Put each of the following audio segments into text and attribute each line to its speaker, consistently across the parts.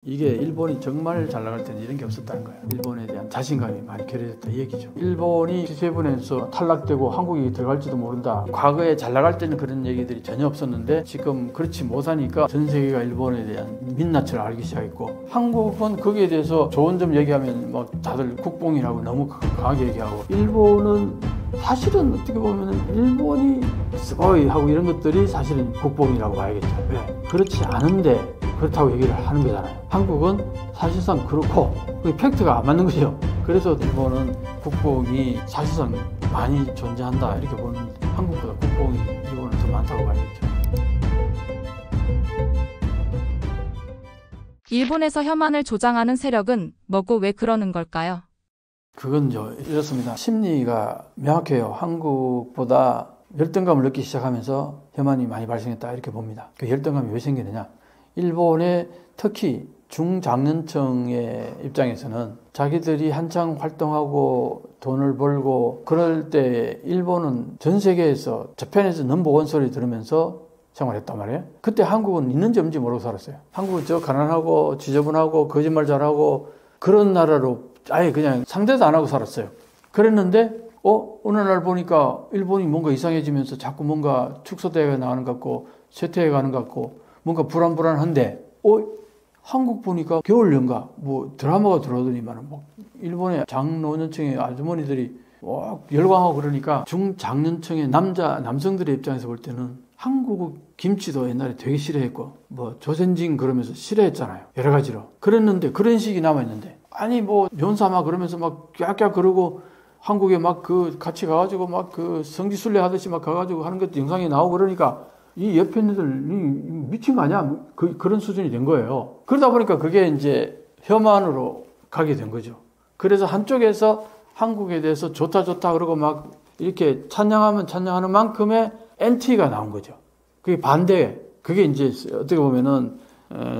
Speaker 1: 이게 일본이 정말 잘 나갈 때는 이런 게 없었다는 거예요. 일본에 대한 자신감이 많이 결여됐다 이 얘기죠. 일본이 G7에서 탈락되고 한국이 들어갈지도 모른다. 과거에 잘 나갈 때는 그런 얘기들이 전혀 없었는데 지금 그렇지 못하니까 전 세계가 일본에 대한 민낯을 알기 시작했고, 한국은 거기에 대해서 좋은 점 얘기하면 뭐 다들 국뽕이라고 너무 강하게 얘기하고, 일본은 사실은 어떻게 보면 일본이 스고이 하고 이런 것들이 사실은 국뽕이라고 봐야겠죠. 왜? 그렇지 않은데 그렇다고 얘기를 하는 거잖아요. 한국은 사실상 그렇고 그 팩트가 안 맞는 거죠. 그래서 일본은 국뽕이 사실상 많이 존재한다 이렇게 보는, 한국보다 국뽕이 일본은 더 많다고 봐야겠죠.
Speaker 2: 일본에서 혐한을 조장하는 세력은 뭐고 왜 그러는 걸까요?
Speaker 1: 그건 이렇습니다. 심리가 명확해요. 한국보다 열등감을 느끼기 시작하면서 혐한이 많이 발생했다 이렇게 봅니다. 그 열등감이 왜 생기느냐? 일본의 특히 중장년층의 입장에서는 자기들이 한창 활동하고 돈을 벌고 그럴 때 일본은 전 세계에서 저편에서 넘버원 소리 들으면서 생활했단 말이에요. 그때 한국은 있는지 없는지 모르고 살았어요. 한국은 가난하고 지저분하고 거짓말 잘하고 그런 나라로 아예 그냥 상대도 안 하고 살았어요. 그랬는데 어느 날 보니까 일본이 뭔가 이상해지면서 자꾸 뭔가 축소대회가 나가는 것 같고 쇠퇴해 가는 것 같고 뭔가 불안불안한데 한국 보니까 겨울 연가 뭐 드라마가 들어오더니만 막 일본의 장노년층의 아주머니들이 열광하고 그러니까 중장년층의 남성들의 입장에서 볼 때는 한국 김치도 옛날에 되게 싫어했고 뭐 조센징 그러면서 싫어했잖아요. 여러 가지로. 그랬는데 그런 식이 남아있는데 아니 뭐 면사마 그러면서 막 깍깍 그러고 한국에 막 같이 가가지고 막 성지순례 하듯이 막 가가지고 하는 것도 영상이 나오고 그러니까 이 옆에 있는 애들 미친 거 아니야? 그런 수준이 된 거예요. 그러다 보니까 그게 이제 혐한으로 가게 된 거죠. 그래서 한쪽에서 한국에 대해서 좋다 그러고 막 이렇게 찬양하면 찬양하는 만큼의 엔티가 나온 거죠. 그게 반대. 그게 이제 어떻게 보면은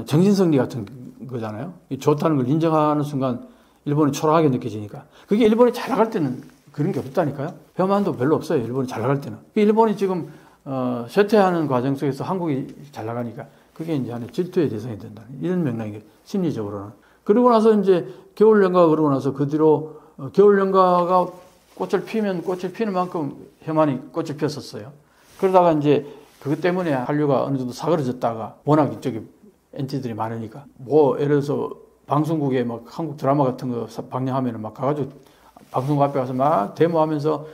Speaker 1: 정신승리 같은 거잖아요. 좋다는 걸 인정하는 순간 일본이 초라하게 느껴지니까. 그게 일본이 잘 나갈 때는 그런 게 없다니까요. 혐한도 별로 없어요. 일본이 잘 나갈 때는. 일본이 지금 쇠퇴하는 과정 속에서 한국이 잘 나가니까 그게 이제 하나의 질투의 대상이 된다. 이런 맥락이 심리적으로는. 그러고 나서 이제 겨울연가가 그러고 나서 그 뒤로 겨울연가가 꽃을 피는 만큼 혐한이 꽃을 피웠었어요. 그러다가 이제 그것 때문에 한류가 어느 정도 사그러졌다가 워낙 이쪽에 엔티들이 많으니까 뭐 예를 들어서 방송국에 막 한국 드라마 같은 거 방영하면은 막 가가지고 방송국 앞에 가서 막 데모하면서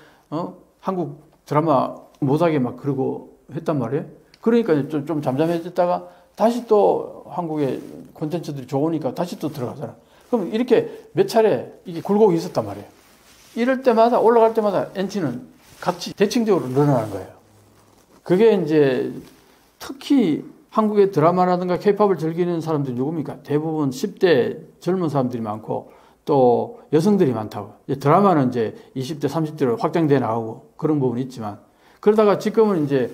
Speaker 1: 한국 드라마 못하게 막 그러고 했단 말이에요. 그러니까 좀 잠잠해졌다가 다시 또 한국의 콘텐츠들이 좋으니까 다시 또 들어가잖아. 그럼 이렇게 몇 차례 이게 굴곡이 있었단 말이에요. 이럴 때마다 올라갈 때마다 엔티는 같이 대칭적으로 늘어나는 거예요. 그게 이제 특히 한국의 드라마라든가 케이팝을 즐기는 사람들이 누굽니까? 대부분 10대 젊은 사람들이 많고 또 여성들이 많다고. 드라마는 이제 20대, 30대로 확장돼 나오고 그런 부분이 있지만 그러다가 지금은 이제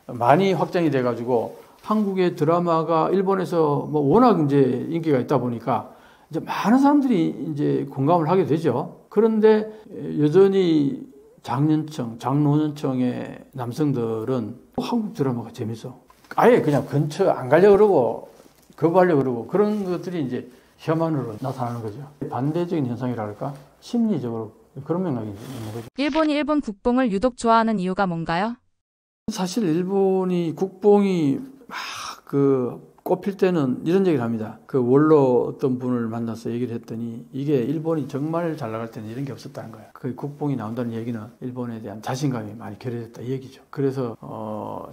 Speaker 1: 많이 확장이 돼가지고 한국의 드라마가 일본에서 뭐 워낙 이제 인기가 있다 보니까 이제 많은 사람들이 이제 공감을 하게 되죠. 그런데 여전히 장노년층의 남성들은 한국 드라마가 재밌어. 아예 그냥 근처 안 가려고 그러고 거부하려고 그러고 그런 것들이 이제 혐한으로 나타나는 거죠. 반대적인 현상이라 할까? 심리적으로 그런 맥락이 있는 거죠.
Speaker 2: 일본이 일본 국뽕을 유독 좋아하는 이유가 뭔가요?
Speaker 1: 사실 일본이 국뽕이 막 꼽힐 때는 이런 얘기를 합니다. 원로 어떤 분을 만나서 얘기를 했더니 이게 일본이 정말 잘 나갈 때는 이런 게 없었다는 거예요. 그 국뽕이 나온다는 얘기는 일본에 대한 자신감이 많이 결여됐다 이 얘기죠. 그래서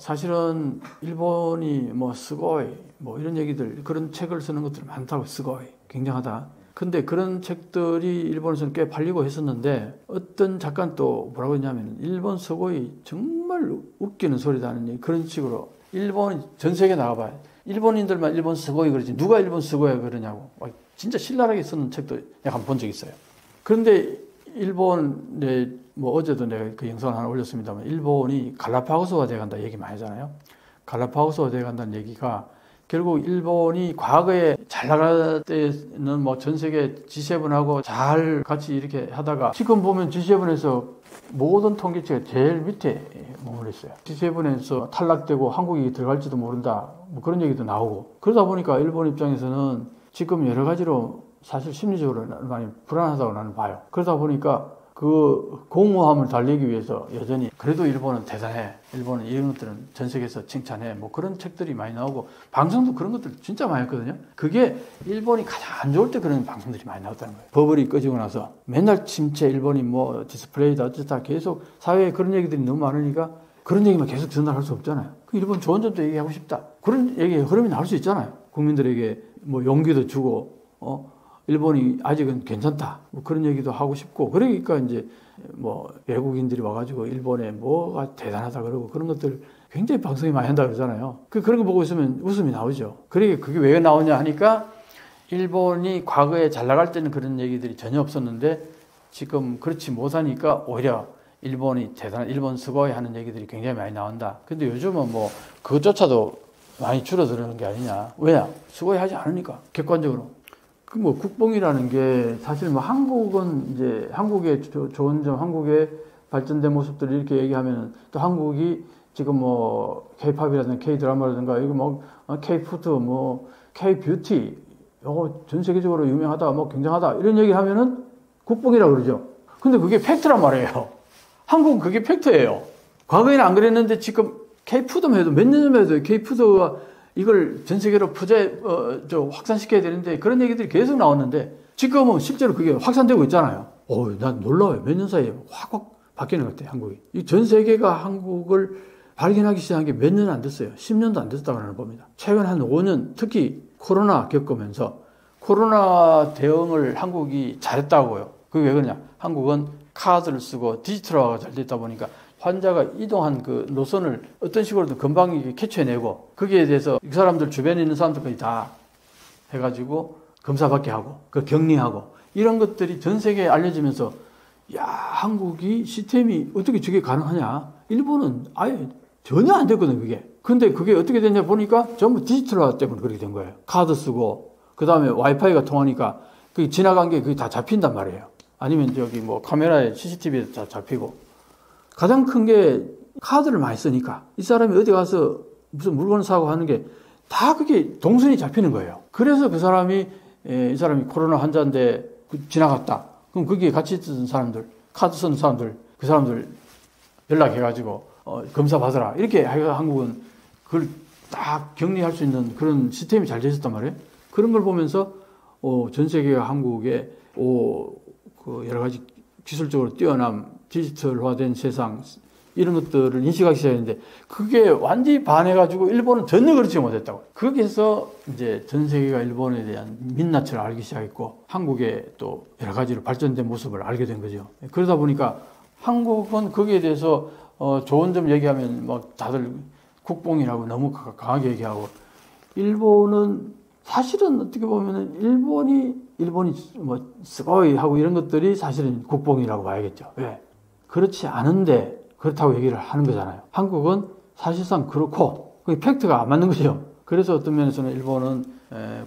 Speaker 1: 사실은 일본이 뭐 스고이 뭐 이런 얘기들 그런 책을 쓰는 것들이 많다고. 스고이 굉장하다. 근데 그런 책들이 일본에서는 꽤 팔리고 했었는데 어떤 작가는 또 뭐라고 했냐면 일본 스고이 정말 웃기는 소리다는 그런 식으로 일본이 전 세계 나가봐요. 일본인들만 일본 스고이 그러지 누가 일본 스고이 그러냐고 진짜 신랄하게 쓰는 책도 약간 본 적 있어요. 그런데 일본에 뭐 어제도 내가 그 영상을 하나 올렸습니다만 일본이 갈라파고스화 돼간다 얘기 많이 하잖아요. 갈라파고스화 돼간다는 얘기가 결국 일본이 과거에 잘 나갈 때는 뭐 전 세계 G7하고 잘 같이 이렇게 하다가 지금 보면 G7에서 모든 통계치가 제일 밑에 머물렀어요. G7에서 탈락되고 한국이 들어갈지도 모른다 뭐 그런 얘기도 나오고 그러다 보니까 일본 입장에서는 지금 여러 가지로 사실 심리적으로 많이 불안하다고 나는 봐요. 그러다 보니까 그 공허함을 달래기 위해서 여전히 그래도 일본은 대단해. 일본은 이런 것들은 전 세계에서 칭찬해. 뭐 그런 책들이 많이 나오고 방송도 그런 것들 진짜 많이 했거든요. 그게 일본이 가장 안 좋을 때 그런 방송들이 많이 나왔다는 거예요. 버블이 꺼지고 나서 맨날 침체, 일본이 뭐 디스플레이다 어쩌다 계속 사회에 그런 얘기들이 너무 많으니까 그런 얘기만 계속 전달할 수 없잖아요. 일본 좋은 점도 얘기하고 싶다. 그런 얘기의 흐름이 나올 수 있잖아요. 국민들에게 뭐 용기도 주고 일본이 아직은 괜찮다. 뭐 그런 얘기도 하고 싶고, 그러니까 이제 뭐 외국인들이 와가지고 일본에 뭐가 대단하다 그러고 그런 것들 굉장히 방송이 많이 한다 그러잖아요. 그런 거 보고 있으면 웃음이 나오죠. 그러게 그게 왜 나오냐 하니까 일본이 과거에 잘 나갈 때는 그런 얘기들이 전혀 없었는데 지금 그렇지 못하니까 오히려 일본이 대단한, 일본 스고이 하는 얘기들이 굉장히 많이 나온다. 근데 요즘은 뭐 그것조차도 많이 줄어드는 게 아니냐. 왜냐? 스고이 하지 않으니까, 객관적으로. 그 뭐 국뽕이라는 게 사실 뭐 한국은 이제 한국의 좋은 점, 한국의 발전된 모습들을 이렇게 얘기하면 또 한국이 지금 뭐 K-팝이라든가 K-드라마라든가 이거 뭐 K-푸드 뭐 K-뷰티 이거 전 세계적으로 유명하다, 뭐 굉장하다 이런 얘기 하면은 국뽕이라고 그러죠. 근데 그게 팩트란 말이에요. 한국은 그게 팩트예요. 과거에는 안 그랬는데 지금 K-푸드만 해도 몇 년 전만 해도 K-푸드가 이걸 전 세계로 확산시켜야 되는데 그런 얘기들이 계속 나왔는데 지금은 실제로 그게 확산되고 있잖아요. 난 놀라워요. 몇 년 사이에 확 바뀌는 것 같아요, 한국이. 이 전 세계가 한국을 발견하기 시작한 게 몇 년 안 됐어요. 10년도 안 됐다고 나는 봅니다. 최근 한 5년, 특히 코로나 겪으면서 코로나 대응을 한국이 잘했다고요. 그게 왜 그러냐? 한국은 카드를 쓰고 디지털화가 잘 됐다 보니까 환자가 이동한 그 노선을 어떤 식으로든 금방 캐치해내고 거기에 대해서 이 사람들 주변에 있는 사람들까지 다 해가지고 검사받게 하고 그 격리하고 이런 것들이 전 세계에 알려지면서 야, 한국이 시스템이 어떻게 저게 가능하냐? 일본은 아예 전혀 안 됐거든, 그게. 근데 그게 어떻게 됐냐 보니까 전부 디지털화 때문에 그렇게 된 거예요. 카드 쓰고 그 다음에 와이파이가 통하니까 그게 지나간 게 그게 다 잡힌단 말이에요. 아니면 저기 뭐 카메라에 CCTV에 다 잡히고. 가장 큰 게 카드를 많이 쓰니까 이 사람이 어디 가서 무슨 물건 사고 하는 게 다 그게 동선이 잡히는 거예요. 그래서 그 사람이 이 사람이 코로나 환자인데 지나갔다. 그럼 거기에 같이 있던 사람들, 카드 쓰는 사람들, 그 사람들 연락해가지고 검사 받으라. 이렇게 한국은 그걸 딱 격리할 수 있는 그런 시스템이 잘 되어 있었단 말이에요. 그런 걸 보면서 전 세계가 한국의 그 여러 가지 기술적으로 뛰어남, 디지털화된 세상 이런 것들을 인식하기 시작했는데 그게 완전히 반해가지고 일본은 전혀 그렇지 못했다고. 거기에서 이제 전 세계가 일본에 대한 민낯을 알기 시작했고 한국의 또 여러 가지로 발전된 모습을 알게 된 거죠. 그러다 보니까 한국은 거기에 대해서 좋은 점 얘기하면 막 다들 국뽕이라고 너무 강하게 얘기하고 일본은 사실은 어떻게 보면은 일본이 뭐 스고이 하고 이런 것들이 사실은 국뽕이라고 봐야겠죠. 왜? 그렇지 않은데 그렇다고 얘기를 하는 거잖아요. 한국은 사실상 그렇고 그게 팩트가 안 맞는 거죠. 그래서 어떤 면에서는 일본은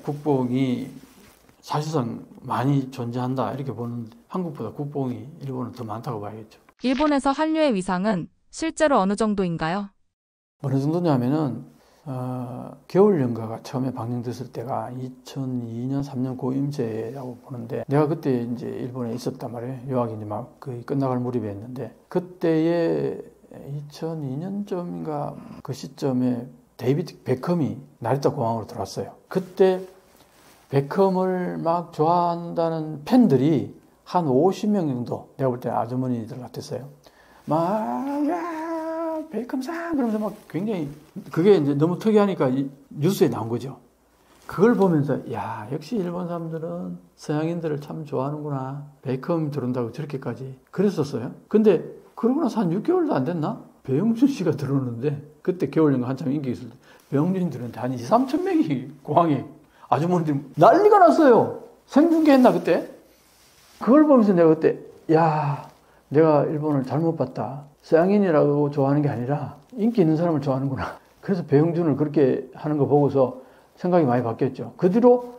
Speaker 1: 국뽕이 사실상 많이 존재한다 이렇게 보는데 한국보다 국뽕이 일본은 더 많다고 봐야겠죠.
Speaker 2: 일본에서 한류의 위상은 실제로 어느 정도인가요?
Speaker 1: 어느 정도냐면은 겨울연가가 처음에 방영됐을 때가 2002년, 3년 고임제라고 보는데 내가 그때 이제 일본에 있었단 말이에요. 유학이 이제 막 거의 끝나갈 무렵에 했는데 그때에 2002년쯤인가 그 시점에 데이비드 베컴이 나리타 공항으로 들어왔어요. 그때 베컴을 막 좋아한다는 팬들이 한 50명 정도 내가 볼 때 아주머니들 같았어요. 베이컴상 그러면서 막 굉장히 그게 이제 너무 특이하니까 뉴스에 나온 거죠. 그걸 보면서 야 역시 일본 사람들은 서양인들을 참 좋아하는구나. 베이컴 들어온다고 저렇게까지 그랬었어요. 근데 그러고 나서 한 6개월도 안 됐나? 배영준 씨가 들어오는데 그때 겨울연가 한참 인기 있을 때 배영준이 들어오는데 한 2-3천 명이 공항에 아주머니들 난리가 났어요. 생중계했나 그때? 그걸 보면서 내가 그때 야 내가 일본을 잘못 봤다. 서양인이라고 좋아하는 게 아니라 인기 있는 사람을 좋아하는구나. 그래서 배영준을 그렇게 하는 거 보고서 생각이 많이 바뀌었죠. 그 뒤로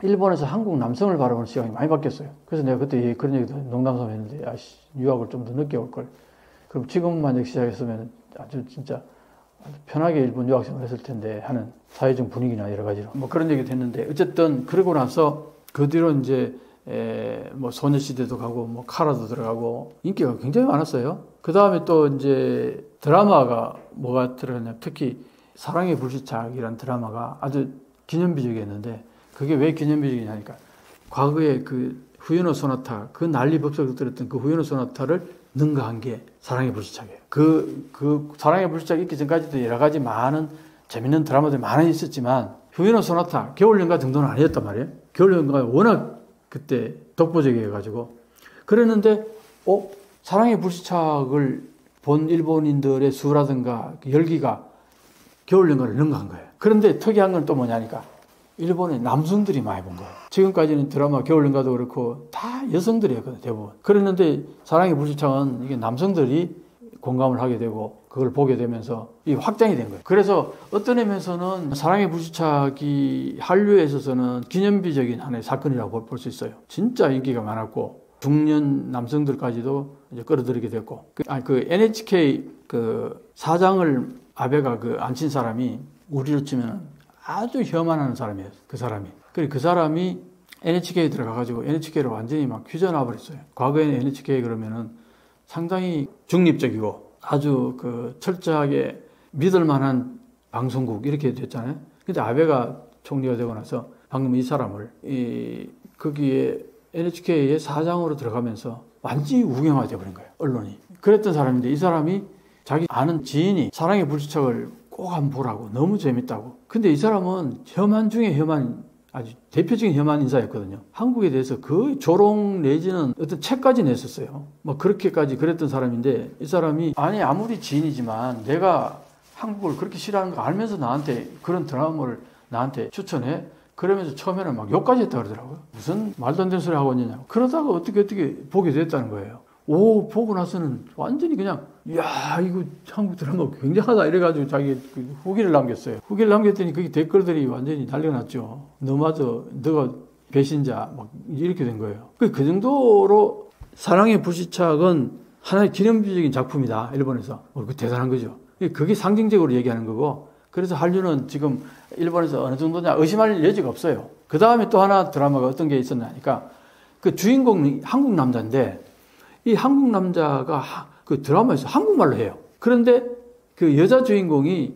Speaker 1: 일본에서 한국 남성을 바라보는 시각이 많이 바뀌었어요. 그래서 내가 그때 그런 얘기도 농담삼아 했는데 유학을 좀 더 늦게 올 걸. 그럼 지금만 시작했으면 아주 진짜 편하게 일본 유학생을 했을 텐데 하는 사회적 분위기나 여러 가지로 뭐 그런 얘기도 했는데 어쨌든 그러고 나서 그 뒤로 이제 뭐 소녀시대도 가고 뭐 카라도 들어가고 인기가 굉장히 많았어요. 그 다음에 또 이제 드라마가 뭐가 들어갔냐, 특히 사랑의 불시착이라는 드라마가 아주 기념비적이었는데 그게 왜 기념비적이냐니까 과거에 그 후에노 소나타, 그 난리 법석을 들었던 그 후에노 소나타를 능가한 게 사랑의 불시착이에요. 그 사랑의 불시착 있기 전까지도 여러 가지 많은 재밌는 드라마들이 많이 있었지만 후에노 소나타 겨울연가 정도는 아니었단 말이에요. 겨울연가가 워낙 그때 독보적이어가지고 그랬는데 사랑의 불시착을 본 일본인들의 수라든가 열기가 겨울연가를 능가한 거예요. 그런데 특이한 건 또 뭐냐니까 일본의 남성들이 많이 본 거예요. 지금까지는 드라마 겨울연가도 그렇고 다 여성들이었거든요, 대부분. 그랬는데 사랑의 불시착은 이게 남성들이 공감을 하게 되고 그걸 보게 되면서 이 확장이 된 거예요. 그래서 어떤 의미에서는 사랑의 불시착이 한류에 있어서는 기념비적인 하나의 사건이라고 볼 수 있어요. 진짜 인기가 많았고 중년 남성들까지도 이제 끌어들이게 됐고 그 NHK 그 사장을 아베가 그 앉힌 사람이 우리로 치면 아주 혐한하는 사람이에요. 그 사람이. 그리고 그 사람이 NHK에 들어가가지고 NHK를 완전히 막 휘저어놔 버렸어요. 과거에는 NHK 그러면은 상당히 중립적이고 아주 그 철저하게 믿을 만한 방송국 이렇게 됐잖아요. 근데 아베가 총리가 되고 나서 방금 이 사람을 거기에 NHK의 사장으로 들어가면서 완전히 우경화돼 버린 거예요. 언론이. 그랬던 사람인데 이 사람이 자기 아는 지인이 사랑의 불시착을 꼭 한번 보라고 너무 재밌다고. 근데 이 사람은 혐한 중에 혐한 아주 대표적인 혐한 인사였거든요. 한국에 대해서 그 조롱 내지는 어떤 책까지 냈었어요. 뭐 그렇게까지 그랬던 사람인데 이 사람이 아니 아무리 지인이지만 내가 한국을 그렇게 싫어하는 거 알면서 나한테 그런 드라마를 나한테 추천해? 그러면서 처음에는 막 욕까지 했다 그러더라고요. 무슨 말도 안 되는 소리 하고 있느냐고. 그러다가 어떻게 보게 됐다는 거예요. 보고 나서는 완전히 그냥 야 이거 한국 드라마 굉장하다 이래가지고 자기 후기를 남겼어요. 후기를 남겼더니 거기 댓글들이 완전히 난리가 났죠. 너가 배신자 막 이렇게 된 거예요. 그 정도로 사랑의 불시착은 하나의 기념비적인 작품이다 일본에서. 그 대단한 거죠. 그게 상징적으로 얘기하는 거고. 그래서 한류는 지금 일본에서 어느 정도냐 의심할 여지가 없어요. 그 다음에 또 하나 드라마가 어떤 게 있었냐니까 그 주인공이 한국 남자인데 이 한국 남자가 그 드라마에서 한국말로 해요. 그런데 그 여자 주인공이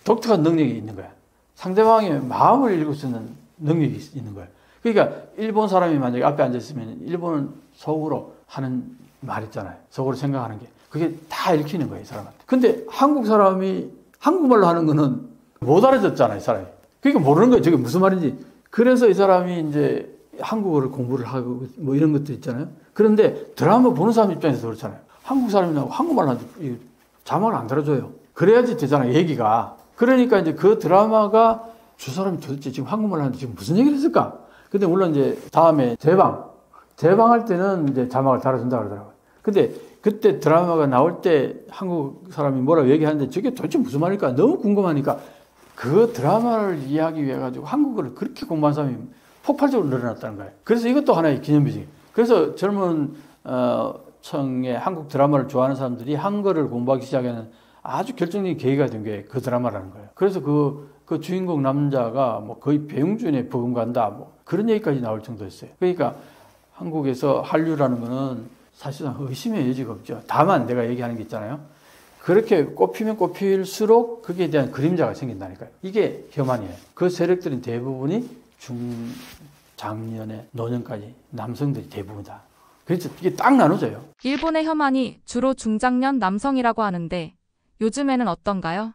Speaker 1: 독특한 능력이 있는 거야. 상대방의 마음을 읽을 수 있는 능력이 있는 거야. 그러니까 일본 사람이 만약에 앞에 앉아있으면 일본은 속으로 하는 말 있잖아요. 속으로 생각하는 게. 그게 다 읽히는 거예요, 이 사람한테. 근데 한국 사람이 한국말로 하는 거는 못 알아듣잖아요, 이 사람이. 그러니까 모르는 거예요, 저게 무슨 말인지. 그래서 이 사람이 이제 한국어를 공부를 하고 뭐 이런 것도 있잖아요. 그런데 드라마 보는 사람 입장에서 그렇잖아요. 한국 사람이 나오고 한국말 하는데 자막을 안 달아줘요. 그래야지 되잖아요, 얘기가. 그러니까 이제 그 드라마가 저 사람이 도대체 지금 한국말 하는데 지금 무슨 얘기를 했을까? 근데 물론 이제 다음에 재방할 때는 이제 자막을 달아준다 그러더라고요. 근데 그때 드라마가 나올 때 한국 사람이 뭐라고 얘기하는데 저게 도대체 무슨 말일까? 너무 궁금하니까 그 드라마를 이해하기 위해 가지고 한국어를 그렇게 공부한 사람이 폭발적으로 늘어났다는 거예요. 그래서 이것도 하나의 기념비지. 그래서 젊은 층의 한국 드라마를 좋아하는 사람들이 한글을 공부하기 시작하는 아주 결정적인 계기가 된 게 그 드라마라는 거예요. 그래서 그 주인공 남자가 뭐 거의 배용준에 버금간다 뭐 그런 얘기까지 나올 정도였어요. 그러니까 한국에서 한류라는 거는 사실상 의심의 여지가 없죠. 다만 내가 얘기하는 게 있잖아요. 그렇게 꼽히면 꼽힐수록 거기에 대한 그림자가 생긴다니까요. 이게 혐한이에요. 그 세력들은 대부분이 중장년의 노년까지 남성들이 대부분이다. 그래서 이게 딱 나눠져요.
Speaker 2: 일본의 혐한이 주로 중장년 남성이라고 하는데 요즘에는 어떤가요?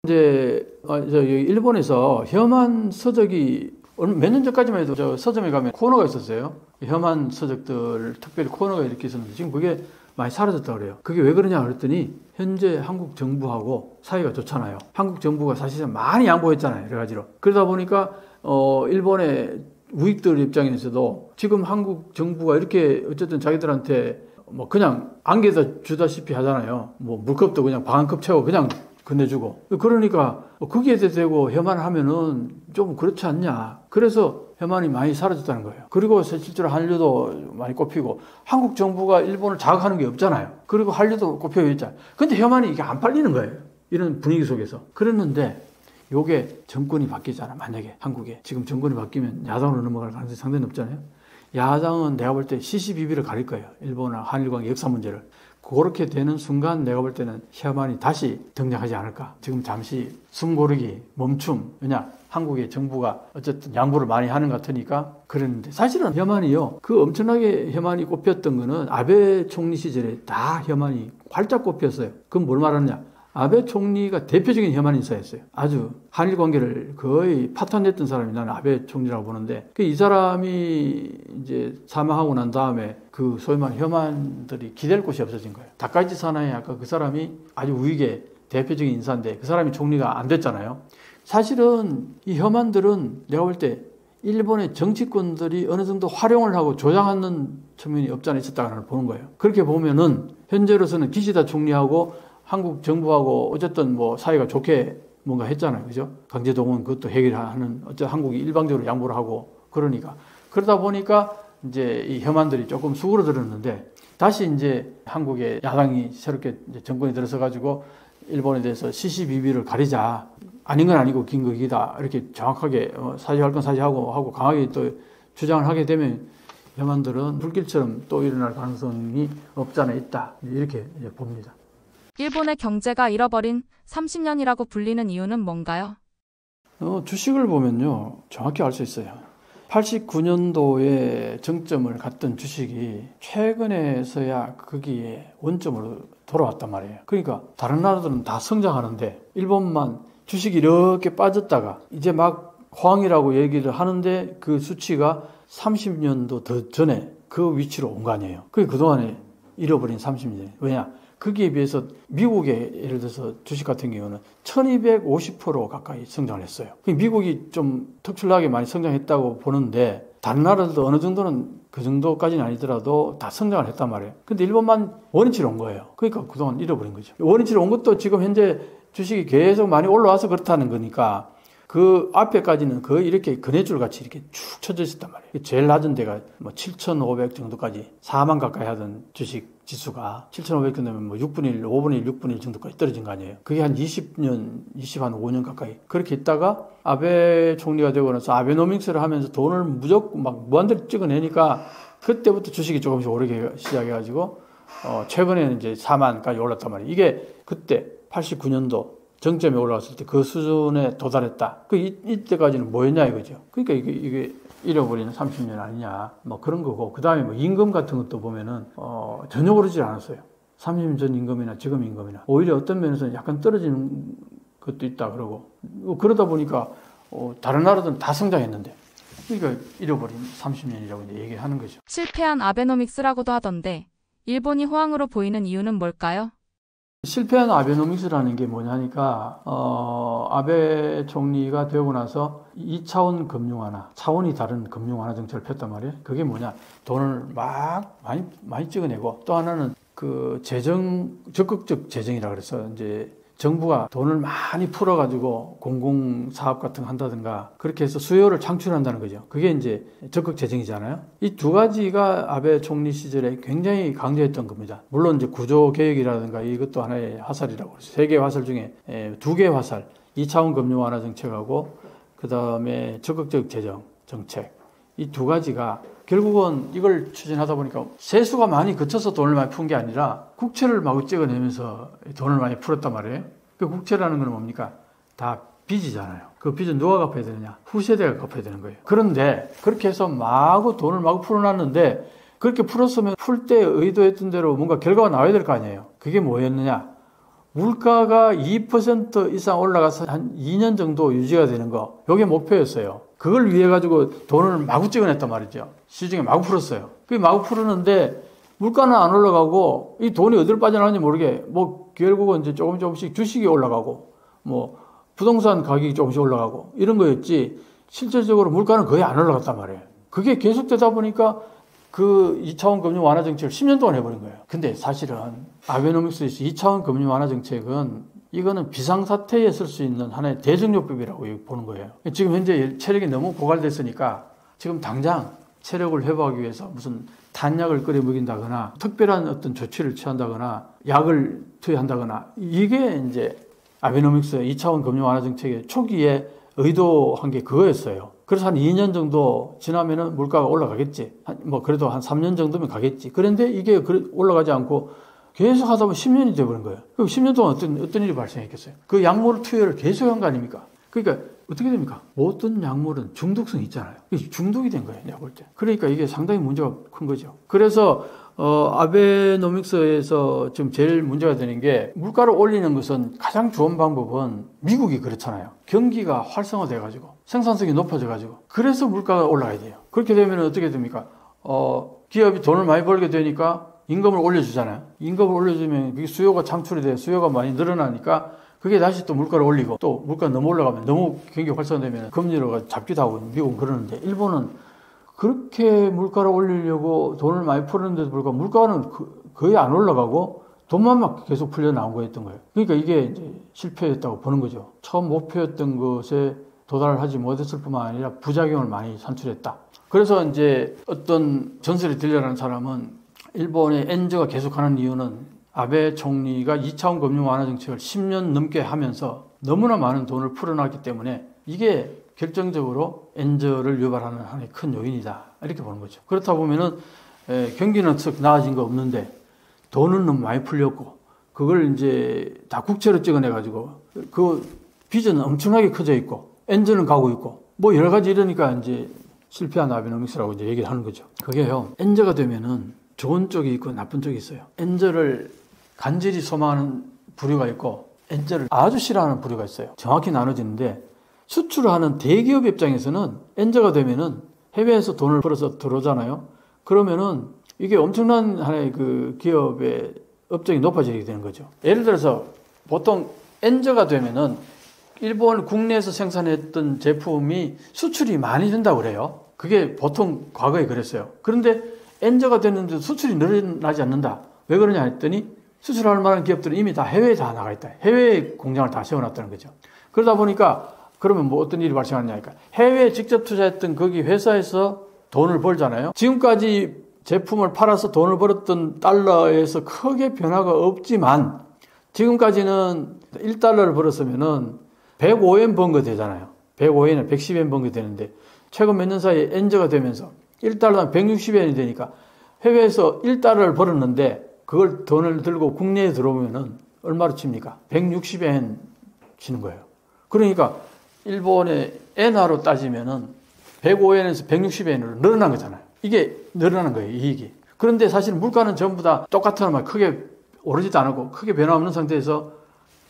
Speaker 1: 이제 일본에서 혐한 서적이 몇 년 전까지만 해도 저 서점에 가면 코너가 있었어요. 혐한 서적들 특별히 코너가 이렇게 있었는데 지금 그게 많이 사라졌다고 그래요. 그게 왜 그러냐 그랬더니 현재 한국 정부하고 사이가 좋잖아요. 한국 정부가 사실은 많이 양보했잖아요. 여러 가지로. 그러다 보니까 일본의 우익들 입장에서도 지금 한국 정부가 이렇게 어쨌든 자기들한테 뭐 그냥 안개다 주다시피 하잖아요. 뭐 물컵도 그냥 반 컵 채워 그냥 건네주고. 그러니까 거기에 대고 혐한을 하면은 좀 그렇지 않냐. 그래서 혐한이 많이 사라졌다는 거예요. 그리고 실제로 한류도 많이 꼽히고 한국 정부가 일본을 자극하는 게 없잖아요. 그리고 한류도 꼽혀 있잖아요. 근데 혐한이 이게 안 팔리는 거예요. 이런 분위기 속에서 그랬는데 요게 정권이 바뀌잖아. 만약에 한국에 지금 정권이 바뀌면 야당으로 넘어갈 가능성이 상당히 높잖아요. 야당은 내가 볼 때 시시비비를 가릴 거예요. 일본이나 한일관계 역사 문제를. 그렇게 되는 순간 내가 볼 때는 혐한이 다시 등장하지 않을까. 지금 잠시 숨 고르기, 멈춤. 왜냐? 한국의 정부가 어쨌든 양보를 많이 하는 것 같으니까 그랬는데 사실은 혐한이요. 그 엄청나게 혐한이 꼽혔던 거는 아베 총리 시절에 다 혐한이 활짝 꼽혔어요. 그건 뭘 말하느냐? 아베 총리가 대표적인 혐한 인사였어요. 아주 한일 관계를 거의 파탄냈던 사람이 나는 아베 총리라고 보는데 이 사람이 이제 사망하고 난 다음에 그 소위 말하는 혐한들이 기댈 곳이 없어진 거예요. 다카이치 사나이 아까 그 사람이 아주 우익의 대표적인 인사인데 그 사람이 총리가 안 됐잖아요. 사실은 이 혐한들은 내가 볼 때 일본의 정치권들이 어느 정도 활용을 하고 조장하는 측면이 없지 않아 있었다고 나는 보는 거예요. 그렇게 보면은 현재로서는 기시다 총리하고 한국 정부하고 어쨌든 뭐 사이가 좋게 뭔가 했잖아요. 그죠? 강제동원 그것도 해결하는 어쨌든 한국이 일방적으로 양보를 하고 그러니까. 그러다 보니까 이제 이 혐한들이 조금 수그러들었는데 다시 이제 한국의 야당이 새롭게 이제 정권이 들어서 가지고 일본에 대해서 시시비비를 가리자. 아닌 건 아니고 긴 거 기다. 이렇게 정확하게 사죄할 건 사죄하고 하고 강하게 또 주장을 하게 되면 혐한들은 불길처럼 또 일어날 가능성이 없지 않아 있다. 이렇게 이제 봅니다.
Speaker 2: 일본의 경제가 잃어버린 30년이라고 불리는 이유는 뭔가요?
Speaker 1: 주식을 보면요. 정확히 알 수 있어요. 89년도에 정점을 갔던 주식이 최근에서야 거기에 원점으로 돌아왔단 말이에요. 그러니까 다른 나라들은 다 성장하는데 일본만 주식이 이렇게 빠졌다가 이제 막 호황이라고 얘기를 하는데 그 수치가 30년도 더 전에 그 위치로 온 거 아니에요. 그게 그동안에 잃어버린 30년. 왜냐? 거기에 비해서 미국의 예를 들어서 주식 같은 경우는 1250% 가까이 성장을 했어요. 미국이 좀 특출나게 많이 성장했다고 보는데 다른 나라들도 어느 정도는 그 정도까지는 아니더라도 다 성장을 했단 말이에요. 근데 일본만 원위치로 온 거예요. 그러니까 그동안 잃어버린 거죠. 원위치로 온 것도 지금 현재 주식이 계속 많이 올라와서 그렇다는 거니까 그 앞에까지는 거의 이렇게 그네줄 같이 이렇게 쭉 쳐져 있었단 말이에요. 제일 낮은 데가 뭐 7,500 정도까지 4만 가까이 하던 주식 지수가 7,500 정도면 뭐 6분의 1, 5분의 1, 6분의 1 정도까지 떨어진 거 아니에요. 그게 한 20년, 5년 가까이 그렇게 있다가 아베 총리가 되고 나서 아베노믹스를 하면서 돈을 무조건 막 무한대로 찍어내니까 그때부터 주식이 조금씩 오르기 시작해가지고 최근에는 이제 4만까지 올랐단 말이에요. 이게 그때 89년도 정점에 올라왔을 때 그 수준에 도달했다. 이때까지는 뭐였냐 이거죠. 그러니까 이게 잃어버리는 30년 아니냐. 뭐 그런 거고. 그 다음에 뭐 임금 같은 것도 보면은, 전혀 오르지 않았어요. 30년 전 임금이나 지금 임금이나. 오히려 어떤 면에서는 약간 떨어지는 것도 있다 그러고. 그러다 보니까, 다른 나라들은 다 성장했는데. 그러니까 잃어버린 30년이라고 이제 얘기하는 거죠.
Speaker 2: 실패한 아베노믹스라고도 하던데, 일본이 호황으로 보이는 이유는 뭘까요?
Speaker 1: 실패한 아베노믹스라는 게 뭐냐니까 아베 총리가 되고 나서 2차원 금융 완화, 차원이 다른 금융 완화 정책을 폈단 말이에요. 그게 뭐냐? 돈을 막 많이 찍어내고 또 하나는 그 적극적 재정이라 그래서 이제 정부가 돈을 많이 풀어가지고 공공사업 같은 거 한다든가 그렇게 해서 수요를 창출한다는 거죠. 그게 이제 적극 재정이잖아요. 이 두 가지가 아베 총리 시절에 굉장히 강조했던 겁니다. 물론 이제 구조개혁이라든가 이것도 하나의 화살이라고 그러죠. 세 개의 화살 중에 두 개의 화살, 2차원 금융 완화 정책하고 그 다음에 적극적 재정 정책 이 두 가지가 결국은 이걸 추진하다 보니까 세수가 많이 그쳐서 돈을 많이 푼 게 아니라 국채를 마구 찍어내면서 돈을 많이 풀었단 말이에요. 그 국채라는 건 뭡니까? 다 빚이잖아요. 그 빚은 누가 갚아야 되느냐? 후세대가 갚아야 되는 거예요. 그런데 그렇게 해서 돈을 마구 풀어놨는데 그렇게 풀었으면 풀 때 의도했던 대로 뭔가 결과가 나와야 될 거 아니에요. 그게 뭐였느냐? 물가가 2% 이상 올라가서 한 2년 정도 유지가 되는 거. 이게 목표였어요. 그걸 위해 가지고 돈을 마구 찍어냈단 말이죠. 시중에 마구 풀었어요. 그게 마구 풀었는데 물가는 안 올라가고 이 돈이 어디로 빠져나가는지 모르게 뭐 결국은 이제 조금씩 주식이 올라가고 뭐 부동산 가격이 조금씩 올라가고 이런 거였지 실질적으로 물가는 거의 안 올라갔단 말이에요. 그게 계속되다 보니까 그 2차원 금융 완화 정책을 10년 동안 해버린 거예요. 근데 사실은 아베노믹스에서 2차원 금융 완화 정책은 이거는 비상사태에 쓸 수 있는 하나의 대정요법이라고 보는 거예요. 지금 현재 체력이 너무 고갈됐으니까 지금 당장 체력을 회복하기 위해서 무슨 탄약을 끓여 먹인다거나 특별한 어떤 조치를 취한다거나 약을 투여한다거나 이게 이제 아베노믹스의 2차원 금융 완화 정책의 초기에 의도한 게 그거였어요. 그래서 한 2년 정도 지나면은 물가가 올라가겠지. 그래도 한 3년 정도면 가겠지. 그런데 이게 올라가지 않고 계속 하다 보면 10년이 돼버린 거예요. 그럼 10년 동안 어떤 일이 발생했겠어요? 그 약물 투여를 계속 한 거 아닙니까? 그러니까 어떻게 됩니까? 모든 약물은 중독성이 있잖아요. 중독이 된 거예요, 내가 볼 때. 그러니까 이게 상당히 문제가 큰 거죠. 그래서 아베노믹스에서 지금 제일 문제가 되는 게 물가를 올리는 것은 가장 좋은 방법은 미국이 그렇잖아요. 경기가 활성화돼가지고 생산성이 높아져가지고 그래서 물가가 올라가야 돼요. 그렇게 되면 어떻게 됩니까? 기업이 돈을 많이 벌게 되니까 임금을 올려주잖아요. 임금을 올려주면 그게 수요가 창출이 돼요. 수요가 많이 늘어나니까 그게 다시 또 물가를 올리고 또 물가가 너무 올라가면 너무 경기 활성화되면 금리로 잡기도 하고 미국은 그러는데 일본은 그렇게 물가를 올리려고 돈을 많이 풀었는데도 불구하고 물가는 거의 안 올라가고 돈만 막 계속 풀려 나온 거였던 거예요. 그러니까 이게 이제 실패했다고 보는 거죠. 처음 목표였던 것에 도달을 하지 못했을 뿐만 아니라 부작용을 많이 산출했다. 그래서 이제 어떤 전설이 들려라는 사람은 일본의 엔저가 계속하는 이유는 아베 총리가 2차원 금융 완화 정책을 10년 넘게 하면서 너무나 많은 돈을 풀어놨기 때문에 이게 결정적으로 엔저를 유발하는 하나의 큰 요인이다. 이렇게 보는 거죠. 그렇다 보면은 경기는 썩 나아진 거 없는데 돈은 너무 많이 풀렸고 그걸 이제 다 국채로 찍어내가지고 그 빚은 엄청나게 커져 있고 엔저는 가고 있고 뭐 여러 가지 이러니까 이제 실패한 아베노믹스라고 이제 얘기를 하는 거죠. 그게요. 엔저가 되면은 좋은 쪽이 있고 나쁜 쪽이 있어요. 엔저를 간절히 소망하는 부류가 있고 엔저를 아주 싫어하는 부류가 있어요. 정확히 나눠지는데 수출을 하는 대기업 입장에서는 엔저가 되면은 해외에서 돈을 벌어서 들어오잖아요. 그러면은 이게 엄청난 하나의 그 기업의 업적이 높아지게 되는 거죠. 예를 들어서 보통 엔저가 되면은 일본 국내에서 생산했던 제품이 수출이 많이 된다고 그래요. 그게 보통 과거에 그랬어요. 그런데 엔저가 됐는데 수출이 늘어나지 않는다. 왜 그러냐 했더니 수출할 만한 기업들은 이미 다 해외에 다 나가 있다. 해외에 공장을 다 세워놨다는 거죠. 그러다 보니까 그러면 뭐 어떤 일이 발생하냐니까 해외에 직접 투자했던 거기 회사에서 돈을 벌잖아요. 지금까지 제품을 팔아서 돈을 벌었던 달러에서 크게 변화가 없지만 지금까지는 1달러를 벌었으면은 105엔 번 거 되잖아요. 105엔에 110엔 번 거 되는데 최근 몇 년 사이에 엔저가 되면서 1달러당 160엔이 되니까 해외에서 1달러를 벌었는데 그걸 돈을 들고 국내에 들어오면은 얼마로 칩니까? 160엔 치는 거예요. 그러니까 일본의 엔화로 따지면은 105엔에서 160엔으로 늘어난 거잖아요. 이게 늘어나는 거예요, 이익이. 그런데 사실 물가는 전부 다 똑같은 말 크게 오르지도 않고 크게 변화 없는 상태에서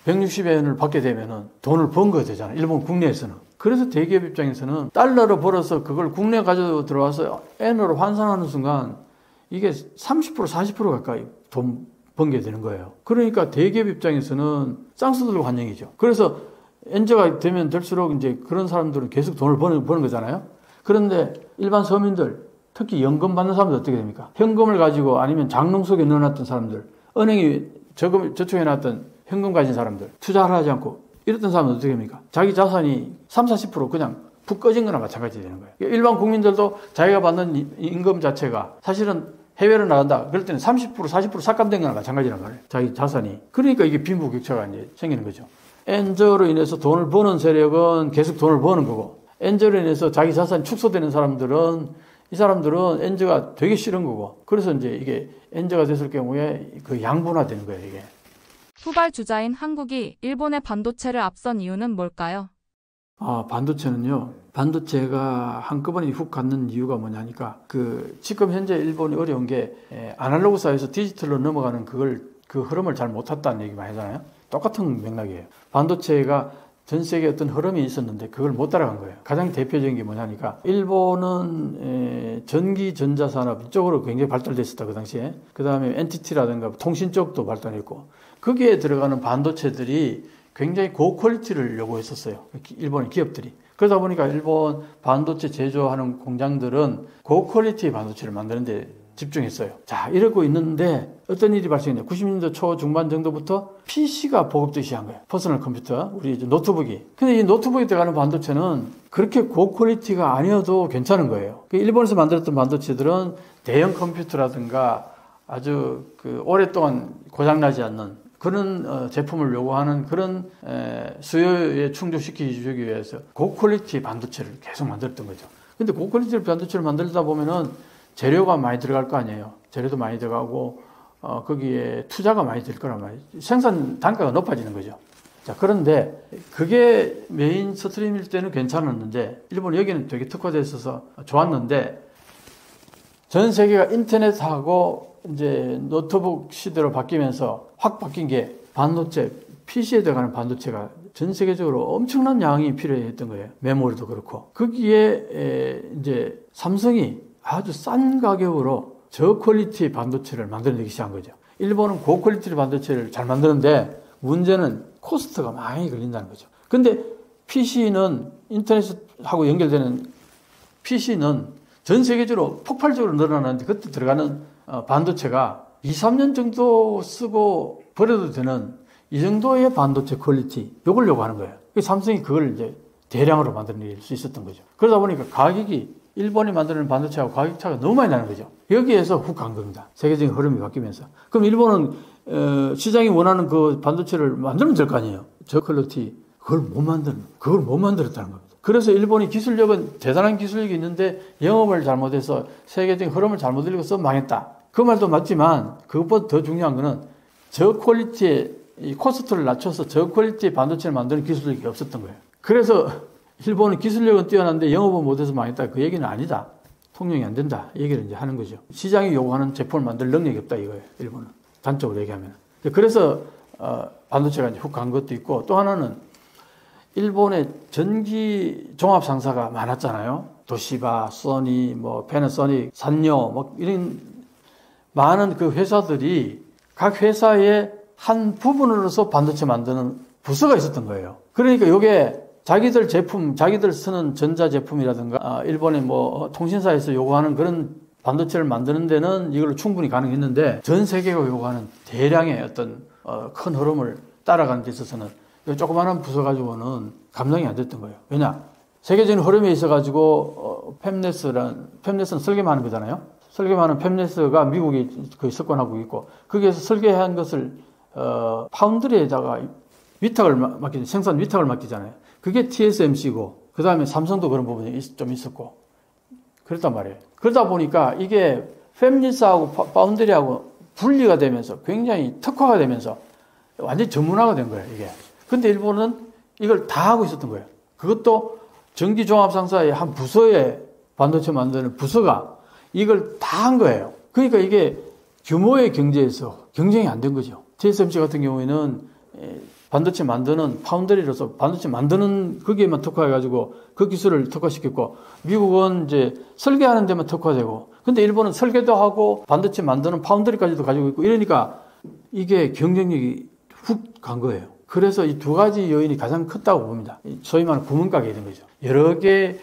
Speaker 1: 160엔을 받게 되면은 돈을 번 거 되잖아요. 일본 국내에서는. 그래서 대기업 입장에서는 달러로 벌어서 그걸 국내에 가지고 들어와서 엔으로 환산하는 순간 이게 30% 40% 가까이 돈 번 게 되는 거예요. 그러니까 대기업 입장에서는 쌍수들고 환영이죠. 그래서 엔저가 되면 될수록 이제 그런 사람들은 계속 돈을 버는 거잖아요. 그런데 일반 서민들, 특히 연금 받는 사람들 어떻게 됩니까? 현금을 가지고 아니면 장롱 속에 넣어놨던 사람들, 은행이 저축해놨던 현금 가진 사람들, 투자를 하지 않고 이랬던 사람은 어떻게 됩니까? 자기 자산이 30-40% 그냥 푹 꺼진 거나 마찬가지 되는 거예요. 일반 국민들도 자기가 받는 임금 자체가 사실은 해외로 나간다. 그럴 때는 30% 40% 삭감된 거나 마찬가지란 말이에요. 자기 자산이. 그러니까 이게 빈부격차가 이제 생기는 거죠. 엔저로 인해서 돈을 버는 세력은 계속 돈을 버는 거고, 엔저로 인해서 자기 자산이 축소되는 사람들은 이 사람들은 엔저가 되게 싫은 거고, 그래서 이제 이게 엔저가 됐을 경우에 그 양분화되는 거예요, 이게.
Speaker 2: 후발 주자인 한국이 일본의 반도체를 앞선 이유는 뭘까요?
Speaker 1: 반도체는요. 반도체가 한꺼번에 훅 갖는 이유가 뭐냐니까 지금 현재 일본이 어려운 게 아날로그 사회에서 디지털로 넘어가는 그 흐름을 잘 못 탔다는 얘기 많이 하잖아요. 똑같은 맥락이에요. 반도체가 전 세계에 어떤 흐름이 있었는데 그걸 못 따라간 거예요. 가장 대표적인 게 뭐냐니까 일본은 전기 전자산업 이쪽으로 굉장히 발달됐었다 그 당시에. 그 다음에 NTT라든가 통신 쪽도 발달했고 거기에 들어가는 반도체들이 굉장히 고퀄리티를 요구했었어요. 일본의 기업들이. 그러다 보니까 일본 반도체 제조하는 공장들은 고퀄리티의 반도체를 만드는 데 집중했어요. 자, 이러고 있는데 어떤 일이 발생했냐. 90년대 초 중반 정도부터 PC가 보급되기 시작한 거예요. 퍼스널 컴퓨터, 우리 이제 노트북이. 근데 이 노트북에 들어가는 반도체는 그렇게 고퀄리티가 아니어도 괜찮은 거예요. 일본에서 만들었던 반도체들은 대형 컴퓨터라든가 아주 오랫동안 고장나지 않는 그런 제품을 요구하는 그런 수요에 충족시키기 위해서 고퀄리티 반도체를 계속 만들었던 거죠. 근데 고퀄리티 반도체를 만들다 보면은 재료가 많이 들어갈 거 아니에요. 재료도 많이 들어가고 거기에 투자가 많이 들 거란 말이에요. 생산 단가가 높아지는 거죠. 자, 그런데 그게 메인 스트림일 때는 괜찮았는데 일본 여기는 되게 특화되어 있어서 좋았는데 전 세계가 인터넷하고 이제 노트북 시대로 바뀌면서 확 바뀐 게 반도체, PC에 들어가는 반도체가 전 세계적으로 엄청난 양이 필요했던 거예요. 메모리도 그렇고. 거기에 이제 삼성이 아주 싼 가격으로 저퀄리티 반도체를 만들어내기 시작한 거죠. 일본은 고퀄리티 반도체를 잘 만드는데 문제는 코스트가 많이 걸린다는 거죠. 근데 PC는 인터넷하고 연결되는 PC는 전 세계적으로 폭발적으로 늘어나는데 그때 들어가는 반도체가 2, 3년 정도 쓰고 버려도 되는 이 정도의 반도체 퀄리티, 이걸 요구하는 거예요. 삼성이 그걸 이제 대량으로 만들어낼 수 있었던 거죠. 그러다 보니까 가격이 일본이 만드는 반도체하고 가격 차가 너무 많이 나는 거죠. 여기에서 훅 간 겁니다. 세계적인 흐름이 바뀌면서. 그럼 일본은 시장이 원하는 그 반도체를 만들면 될 거 아니에요. 저퀄리티 그걸 못 만들었다는 겁니다. 그래서 일본이 기술력은 대단한 기술력이 있는데 영업을 잘못해서 세계적인 흐름을 잘못 읽어서 망했다. 그 말도 맞지만 그것보다 더 중요한 거는 저퀄리티의 이 코스트를 낮춰서 저퀄리티의 반도체를 만드는 기술력이 없었던 거예요. 그래서 일본은 기술력은 뛰어난데 영업은 못해서 망했다. 그 얘기는 아니다. 통용이 안 된다. 이 얘기를 이제 하는 거죠. 시장이 요구하는 제품을 만들 능력이 없다 이거예요. 일본은. 단적으로 얘기하면. 그래서 반도체가 이제 훅 간 것도 있고 또 하나는 일본의 전기 종합 상사가 많았잖아요. 도시바, 소니, 뭐 패나소닉, 산요, 뭐 이런 많은 그 회사들이 각 회사의 한 부분으로서 반도체 만드는 부서가 있었던 거예요. 그러니까 이게 자기들 제품, 자기들 쓰는 전자 제품이라든가 일본의 뭐 통신사에서 요구하는 그런 반도체를 만드는 데는 이걸로 충분히 가능했는데 전 세계가 요구하는 대량의 어떤 큰 흐름을 따라가는 데 있어서는 조그마한 부서 가지고는 감당이 안 됐던 거예요. 왜냐? 세계적인 흐름에 있어가지고 팹리스는 설계만 하는 거잖아요. 설계만 하는 팹리스가 미국이 거의 석권하고 있고 거기에서 설계한 것을 파운드리에다가 위탁을 맡기잖아요. 생산 위탁을 맡기잖아요. 그게 TSMC고 그 다음에 삼성도 그런 부분이 좀 있었고 그랬단 말이에요. 그러다 보니까 이게 팹리스하고 파운드리하고 분리가 되면서 굉장히 특화가 되면서 완전히 전문화가 된 거예요. 이게. 근데 일본은 이걸 다 하고 있었던 거예요. 그것도 전기종합상사의 한 부서에 반도체 만드는 부서가 이걸 다 한 거예요. 그러니까 이게 규모의 경제에서 경쟁이 안 된 거죠. TSMC 같은 경우에는 반도체 만드는 파운드리로서 반도체 만드는 거기에만 특화해가지고 그 기술을 특화시켰고 미국은 이제 설계하는 데만 특화되고 근데 일본은 설계도 하고 반도체 만드는 파운드리까지도 가지고 있고 이러니까 이게 경쟁력이 훅 간 거예요. 그래서 이 두 가지 요인이 가장 컸다고 봅니다. 소위 말하는 구멍가게가 된 거죠. 여러 개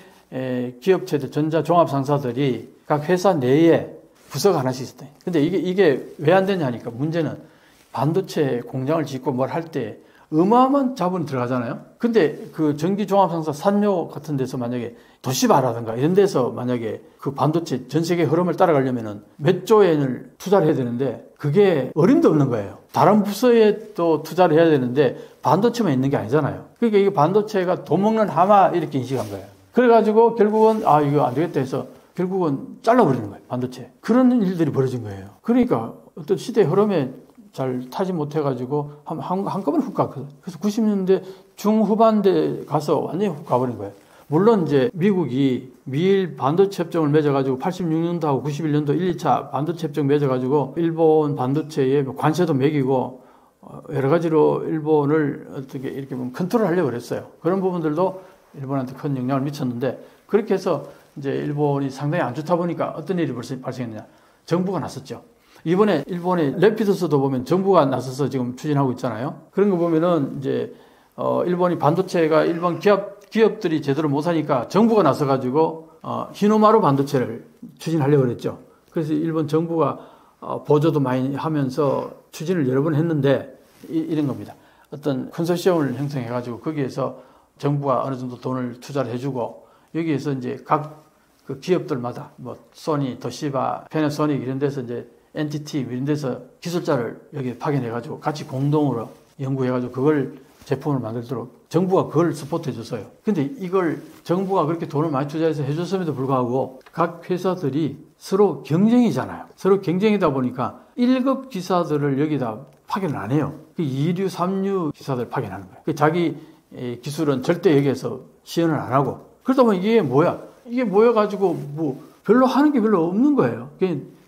Speaker 1: 기업체들, 전자종합상사들이 각 회사 내에 부서가 하나씩 있었다. 근데 이게 왜 안 되냐 하니까 문제는 반도체 공장을 짓고 뭘 할 때 어마어마한 자본이 들어가잖아요. 근데 그 전기종합상사 산요 같은 데서 만약에 도시바라든가 이런 데서 만약에 그 반도체 전 세계 흐름을 따라가려면은 몇 조 엔을 투자를 해야 되는데 그게 어림도 없는 거예요. 다른 부서에 또 투자를 해야 되는데 반도체만 있는 게 아니잖아요. 그러니까 이게 반도체가 돈 먹는 하마 이렇게 인식한 거예요. 그래가지고 결국은 이거 안 되겠다 해서 결국은 잘라버리는 거예요. 반도체. 그런 일들이 벌어진 거예요. 그러니까 어떤 시대의 흐름에 잘 타지 못해가지고 한꺼번에 훅 갔거든요. 그래서 90년대 중후반대 가서 완전히 훅 가버린 거예요. 물론 이제 미국이 미일 반도체 협정을 맺어가지고 86년도하고 91년도 1, 2차 반도체 협정 맺어가지고 일본 반도체에 관세도 매기고 여러 가지로 일본을 어떻게 이렇게 보면 컨트롤하려고 그랬어요. 그런 부분들도 일본한테 큰 영향을 미쳤는데 그렇게 해서 이제 일본이 상당히 안 좋다 보니까 어떤 일이 발생했느냐. 정부가 나섰죠. 이번에 일본의 래피드스도 보면 정부가 나서서 지금 추진하고 있잖아요. 그런 거 보면은 이제 일본이 반도체가 일본 기업들이 제대로 못하니까 정부가 나서가지고 히노마루 반도체를 추진하려고 그랬죠. 그래서 일본 정부가 보조도 많이 하면서 추진을 여러 번 했는데 이런 겁니다. 어떤 컨소시엄을 형성해가지고 거기에서 정부가 어느 정도 돈을 투자를 해주고 여기에서 이제 각 그 기업들마다 뭐 소니, 도시바, 패나소닉 이런 데서 이제 NTT 이런 데서 기술자를 여기 파견해가지고 같이 공동으로 연구해가지고 그걸 제품을 만들도록 정부가 그걸 서포트해 줬어요. 근데 이걸 정부가 그렇게 돈을 많이 투자해서 해줬음에도 불구하고 각 회사들이 서로 경쟁이잖아요. 서로 경쟁이다 보니까 1급 기사들을 여기다 파견을 안 해요. 2류, 3류 기사들 파견하는 거예요. 자기 기술은 절대 여기에서 시연을 안 하고. 그러다 보면 이게 뭐야? 이게 모여가지고 뭐 별로 하는 게 별로 없는 거예요.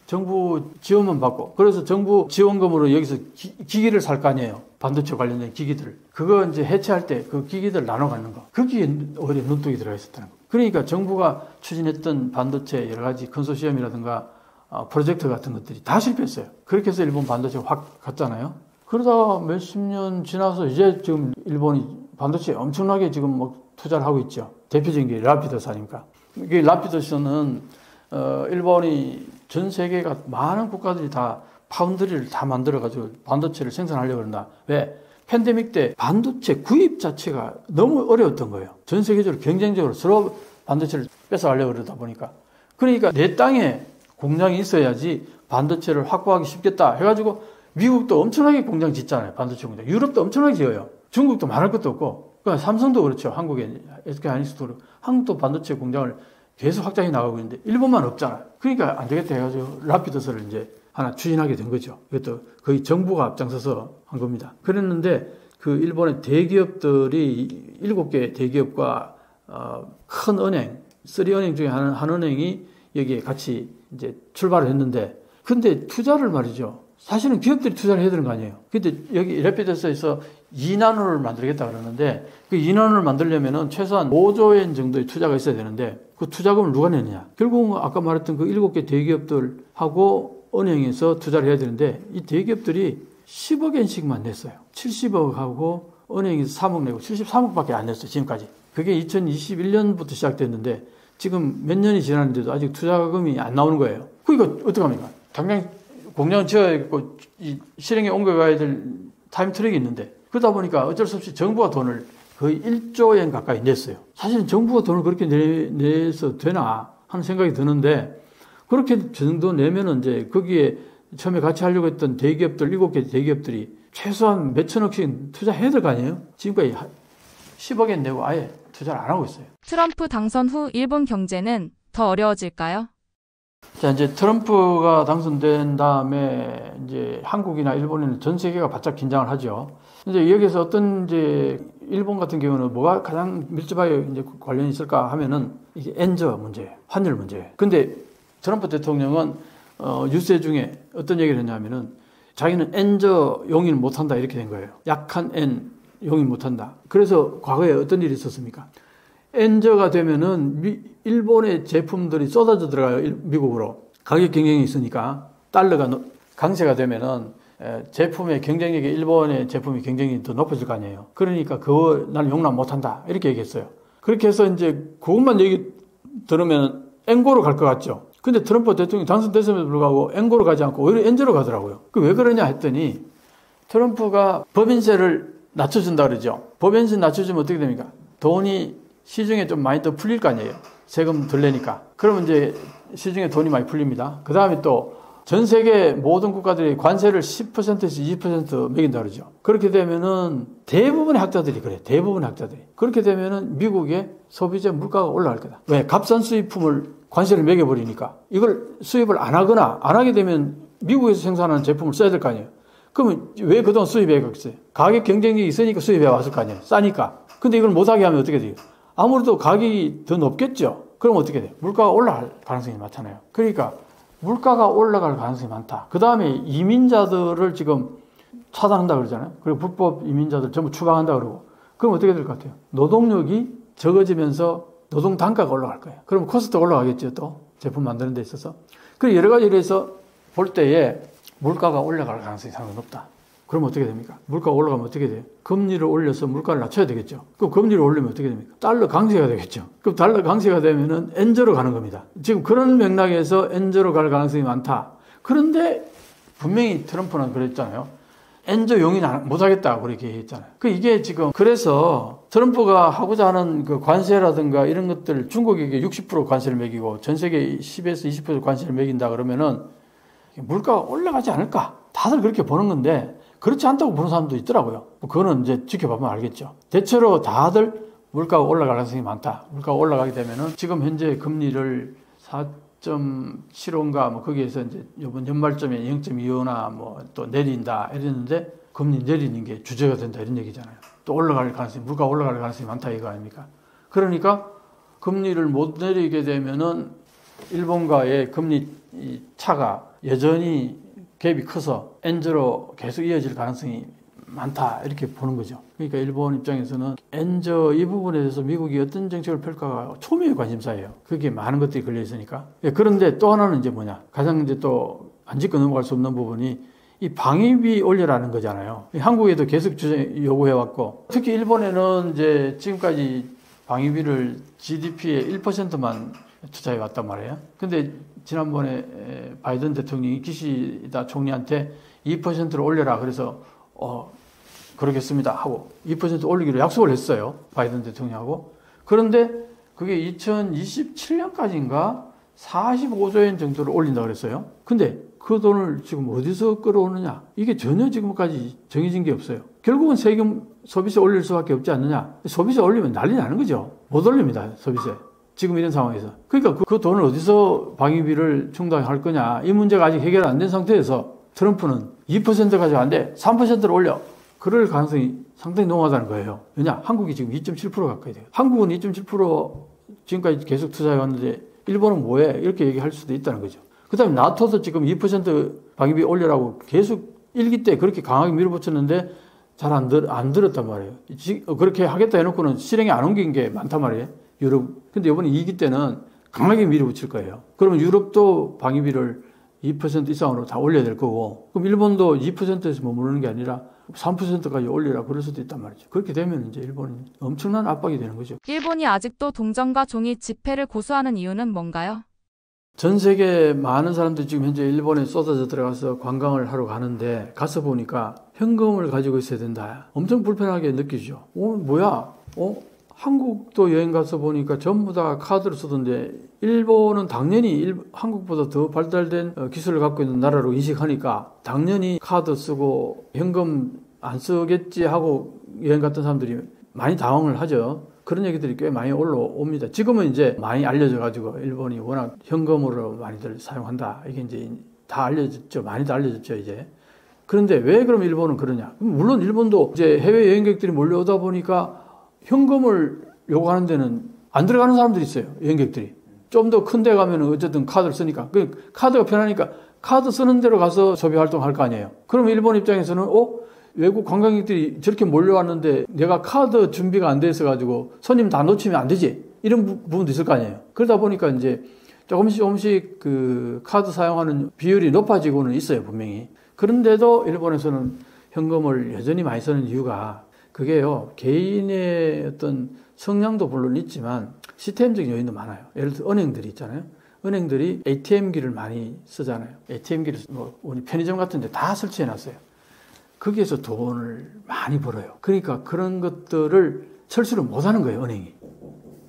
Speaker 1: 정부 지원만 받고. 그래서 정부 지원금으로 여기서 기기를 살 거 아니에요. 반도체 관련된 기기들을. 그거 이제 해체할 때 그 기기들 나눠 갖는 거. 거기에 오히려 눈독이 들어가 있었다는 거. 그러니까 정부가 추진했던 반도체 여러 가지 컨소시엄이라든가 프로젝트 같은 것들이 다 실패했어요. 그렇게 해서 일본 반도체가 확 갔잖아요. 그러다가 몇십 년 지나서 이제 지금 일본이 반도체에 엄청나게 지금 뭐 투자를 하고 있죠. 대표적인 게 라피더스 아닙니까? 이게 라피더스는 일본이 전 세계가 많은 국가들이 다 파운드리를 다 만들어가지고 반도체를 생산하려고 그런다. 왜? 팬데믹 때 반도체 구입 자체가 너무 어려웠던 거예요. 전 세계적으로 경쟁적으로 서로 반도체를 뺏어가려고 그러다 보니까. 그러니까 내 땅에 공장이 있어야지 반도체를 확보하기 쉽겠다 해가지고 미국도 엄청나게 공장 짓잖아요. 반도체 공장. 유럽도 엄청나게 지어요. 중국도 말할 것도 없고. 그러니까 삼성도 그렇죠. 한국에 SK 하이닉스도 그렇고. 한국도 반도체 공장을 계속 확장해 나가고 있는데 일본만 없잖아요. 그러니까 안 되겠다 해가지고 라피더스를 이제 하나 추진하게 된 거죠. 이것도 거의 정부가 앞장서서 한 겁니다. 그랬는데 그 일본의 대기업들이 7개 대기업과 큰 은행, 3은행 중에 한 은행이 여기에 같이 이제 출발을 했는데 근데 투자를 말이죠. 사실은 기업들이 투자를 해야 되는 거 아니에요. 근데 여기 라피더스에서 2나노를 만들겠다 그러는데 그 2나노를 만들려면은 최소한 5조 엔 정도의 투자가 있어야 되는데 그 투자금을 누가 내느냐. 결국은 아까 말했던 그 7개 대기업들하고 은행에서 투자를 해야 되는데 이 대기업들이 10억 엔씩만 냈어요. 70억 하고 은행에서 3억 내고 73억밖에 안 냈어요. 지금까지. 그게 2021년부터 시작됐는데 지금 몇 년이 지났는데도 아직 투자금이 안 나오는 거예요. 그러니까 어떡합니까? 당장 공장을 지어야겠고 실행에 옮겨가야 될 타임 트랙이 있는데 그러다 보니까 어쩔 수 없이 정부가 돈을 거의 1조엔 가까이 냈어요. 사실은 정부가 돈을 그렇게 내서 되나 하는 생각이 드는데 그렇게 정도 내면은 이제 거기에 처음에 같이 하려고 했던 대기업들 7개 대기업들이 최소한 몇천억씩 투자해야 될 거 아니에요? 지금까지 10억엔 내고 아예 투자를 안 하고 있어요.
Speaker 2: 트럼프 당선 후 일본 경제는 더 어려워질까요?
Speaker 1: 자, 이제 트럼프가 당선된 다음에 이제 한국이나 일본에는 전 세계가 바짝 긴장을 하죠. 이제 여기서 어떤 이제 일본 같은 경우는 뭐가 가장 밀접하게 이제 관련이 있을까 하면은 이게 엔저 문제, 환율 문제예요. 근데 트럼프 대통령은 유세 중에 어떤 얘기를 했냐면은 자기는 엔저 용인 못한다 이렇게 된 거예요. 약한 엔 용인 못한다. 그래서 과거에 어떤 일이 있었습니까? 엔저가 되면은 일본의 제품들이 쏟아져 들어가요. 미국으로. 가격 경쟁이 있으니까 달러가 강세가 되면은 제품의 경쟁력이 일본의 제품의 경쟁력이 더 높아질 거 아니에요. 그러니까 그거 나는 용납 못한다 이렇게 얘기했어요. 그렇게 해서 이제 그것만 얘기 들으면 엔고로 갈 것 같죠. 근데 트럼프 대통령이 당선됐음에도 불구하고 엔고로 가지 않고 오히려 엔저로 가더라고요. 그 왜 그러냐 했더니 트럼프가 법인세를 낮춰준다 그러죠. 법인세 낮춰주면 어떻게 됩니까? 돈이 시중에 좀 많이 더 풀릴 거 아니에요. 세금 덜 내니까. 그러면 이제 시중에 돈이 많이 풀립니다. 그 다음에 또 전 세계 모든 국가들이 관세를 10%에서 20% 매긴다 그러죠. 그렇게 되면은 대부분의 학자들이 그래. 대부분의 학자들이. 그렇게 되면은 미국의 소비재 물가가 올라갈 거다. 왜? 값싼 수입품을 관세를 매겨버리니까. 이걸 수입을 안 하거나 안 하게 되면 미국에서 생산하는 제품을 써야 될 거 아니에요. 그러면 왜 그동안 수입해갔어요? 가격 경쟁력이 있으니까 수입해 왔을 거 아니에요. 싸니까. 근데 이걸 못하게 하면 어떻게 돼요? 아무래도 가격이 더 높겠죠. 그럼 어떻게 돼요? 물가가 올라갈 가능성이 많잖아요. 그러니까 물가가 올라갈 가능성이 많다. 그 다음에 이민자들을 지금 차단한다 그러잖아요. 그리고 불법 이민자들 전부 추방한다 그러고. 그럼 어떻게 될 것 같아요? 노동력이 적어지면서 노동 단가가 올라갈 거예요. 그럼 코스트가 올라가겠죠. 또 제품 만드는 데 있어서. 그리고 여러 가지로 해서 볼 때에 물가가 올라갈 가능성이 상당히 높다. 그럼 어떻게 됩니까? 물가가 올라가면 어떻게 돼요? 금리를 올려서 물가를 낮춰야 되겠죠. 그럼 금리를 올리면 어떻게 됩니까? 달러 강세가 되겠죠. 그럼 달러 강세가 되면은 엔저로 가는 겁니다. 지금 그런 맥락에서 엔저로 갈 가능성이 많다. 그런데 분명히 트럼프는 그랬잖아요. 엔저 용인 못하겠다 그렇게 얘기했잖아요. 이게 지금 그래서 트럼프가 하고자 하는 그 관세라든가 이런 것들 중국에게 60% 관세를 매기고 전 세계 10에서 20% 관세를 매긴다 그러면은 물가가 올라가지 않을까? 다들 그렇게 보는 건데 그렇지 않다고 보는 사람도 있더라고요. 그거는 이제 지켜보면 알겠죠. 대체로 다들 물가가 올라갈 가능성이 많다. 물가가 올라가게 되면은 지금 현재 금리를 4.75인가 뭐 거기에서 이제 이번 연말쯤에 0.25나 뭐 또 내린다 이랬는데 금리 내리는 게 주제가 된다 이런 얘기잖아요. 또 올라갈 가능성이, 물가가 올라갈 가능성이 많다 이거 아닙니까? 그러니까 금리를 못 내리게 되면은 일본과의 금리 차가 여전히 갭이 커서 엔저로 계속 이어질 가능성이 많다 이렇게 보는 거죠. 그러니까 일본 입장에서는 엔저 이 부분에 대해서 미국이 어떤 정책을 펼까가 초미의 관심사예요. 그게 많은 것들이 걸려 있으니까. 그런데 또 하나는 이제 뭐냐, 가장 이제 또 안 짚고 넘어갈 수 없는 부분이 이 방위비 올려라는 거잖아요. 한국에도 계속 요구해왔고, 특히 일본에는 이제 지금까지 방위비를 GDP의 1%만 투자해 왔단 말이에요. 근데 지난번에 바이든 대통령이 기시다 총리한테 2%를 올려라. 그래서 그러겠습니다 하고 2% 올리기로 약속을 했어요. 바이든 대통령하고. 그런데 그게 2027년까지인가 45조 엔 정도를 올린다고 그랬어요. 근데 그 돈을 지금 어디서 끌어오느냐? 이게 전혀 지금까지 정해진 게 없어요. 결국은 세금 소비세 올릴 수밖에 없지 않느냐? 소비세 올리면 난리 나는 거죠. 못 올립니다. 소비세. 지금 이런 상황에서. 그러니까 그 돈을 어디서 방위비를 충당할 거냐? 이 문제가 아직 해결 안 된 상태에서 트럼프는 2% 가지고 안 돼. 3%를 올려. 그럴 가능성이 상당히 농후하다는 거예요. 왜냐? 한국이 지금 2.7% 가까이 돼요. 한국은 2.7% 지금까지 계속 투자해 왔는데 일본은 뭐해? 이렇게 얘기할 수도 있다는 거죠. 그 다음에 나토도 지금 2% 방위비 올려라고 계속 1기 때 그렇게 강하게 밀어붙였는데 잘 안 들었단 말이에요. 그렇게 하겠다 해놓고는 실행에 안 옮긴 게 많단 말이에요. 유럽. 근데 이번에 2기 때는 강하게 밀어붙일 거예요. 그러면 유럽도 방위비를 2% 이상으로 다 올려야 될 거고, 그럼 일본도 2%에서 머무르는 게 아니라 3%까지 올리라 그럴 수도 있단 말이죠. 그렇게 되면 이제 일본이 엄청난 압박이 되는 거죠.
Speaker 2: 일본이 아직도 동전과 종이 지폐를 고수하는 이유는 뭔가요?
Speaker 1: 전 세계 많은 사람들이 지금 현재 일본에 쏟아져 들어가서 관광을 하러 가는데 가서 보니까 현금을 가지고 있어야 된다. 엄청 불편하게 느끼죠. 뭐야? 한국도 여행 가서 보니까 전부 다 카드를 쓰던데 일본은 당연히 한국보다 더 발달된 기술을 갖고 있는 나라로 인식하니까 당연히 카드 쓰고 현금 안 쓰겠지 하고 여행 갔던 사람들이 많이 당황을 하죠. 그런 얘기들이 꽤 많이 올라옵니다. 지금은 이제 많이 알려져 가지고 일본이 워낙 현금으로 많이들 사용한다. 이게 이제 다 알려졌죠. 많이 다 알려졌죠, 이제. 그런데 왜 그럼 일본은 그러냐? 물론 일본도 이제 해외 여행객들이 몰려오다 보니까 현금을 요구하는 데는 안 들어가는 사람들이 있어요. 여행객들이. 좀 더 큰 데 가면 어쨌든 카드를 쓰니까. 카드가 편하니까 카드 쓰는 데로 가서 소비 활동할 거 아니에요. 그럼 일본 입장에서는 외국 관광객들이 저렇게 몰려왔는데 내가 카드 준비가 안 돼 있어가지고 손님 다 놓치면 안 되지. 이런 부분도 있을 거 아니에요. 그러다 보니까 이제 조금씩 그 카드 사용하는 비율이 높아지고는 있어요, 분명히. 그런데도 일본에서는 현금을 여전히 많이 쓰는 이유가 그게요, 개인의 어떤 성향도 물론 있지만 시스템적인 요인도 많아요. 예를 들어 은행들이 있잖아요. 은행들이 ATM기를 많이 쓰잖아요. ATM기를 우리 편의점 같은 데 다 설치해 놨어요. 거기에서 돈을 많이 벌어요. 그러니까 그런 것들을 철수를 못 하는 거예요, 은행이.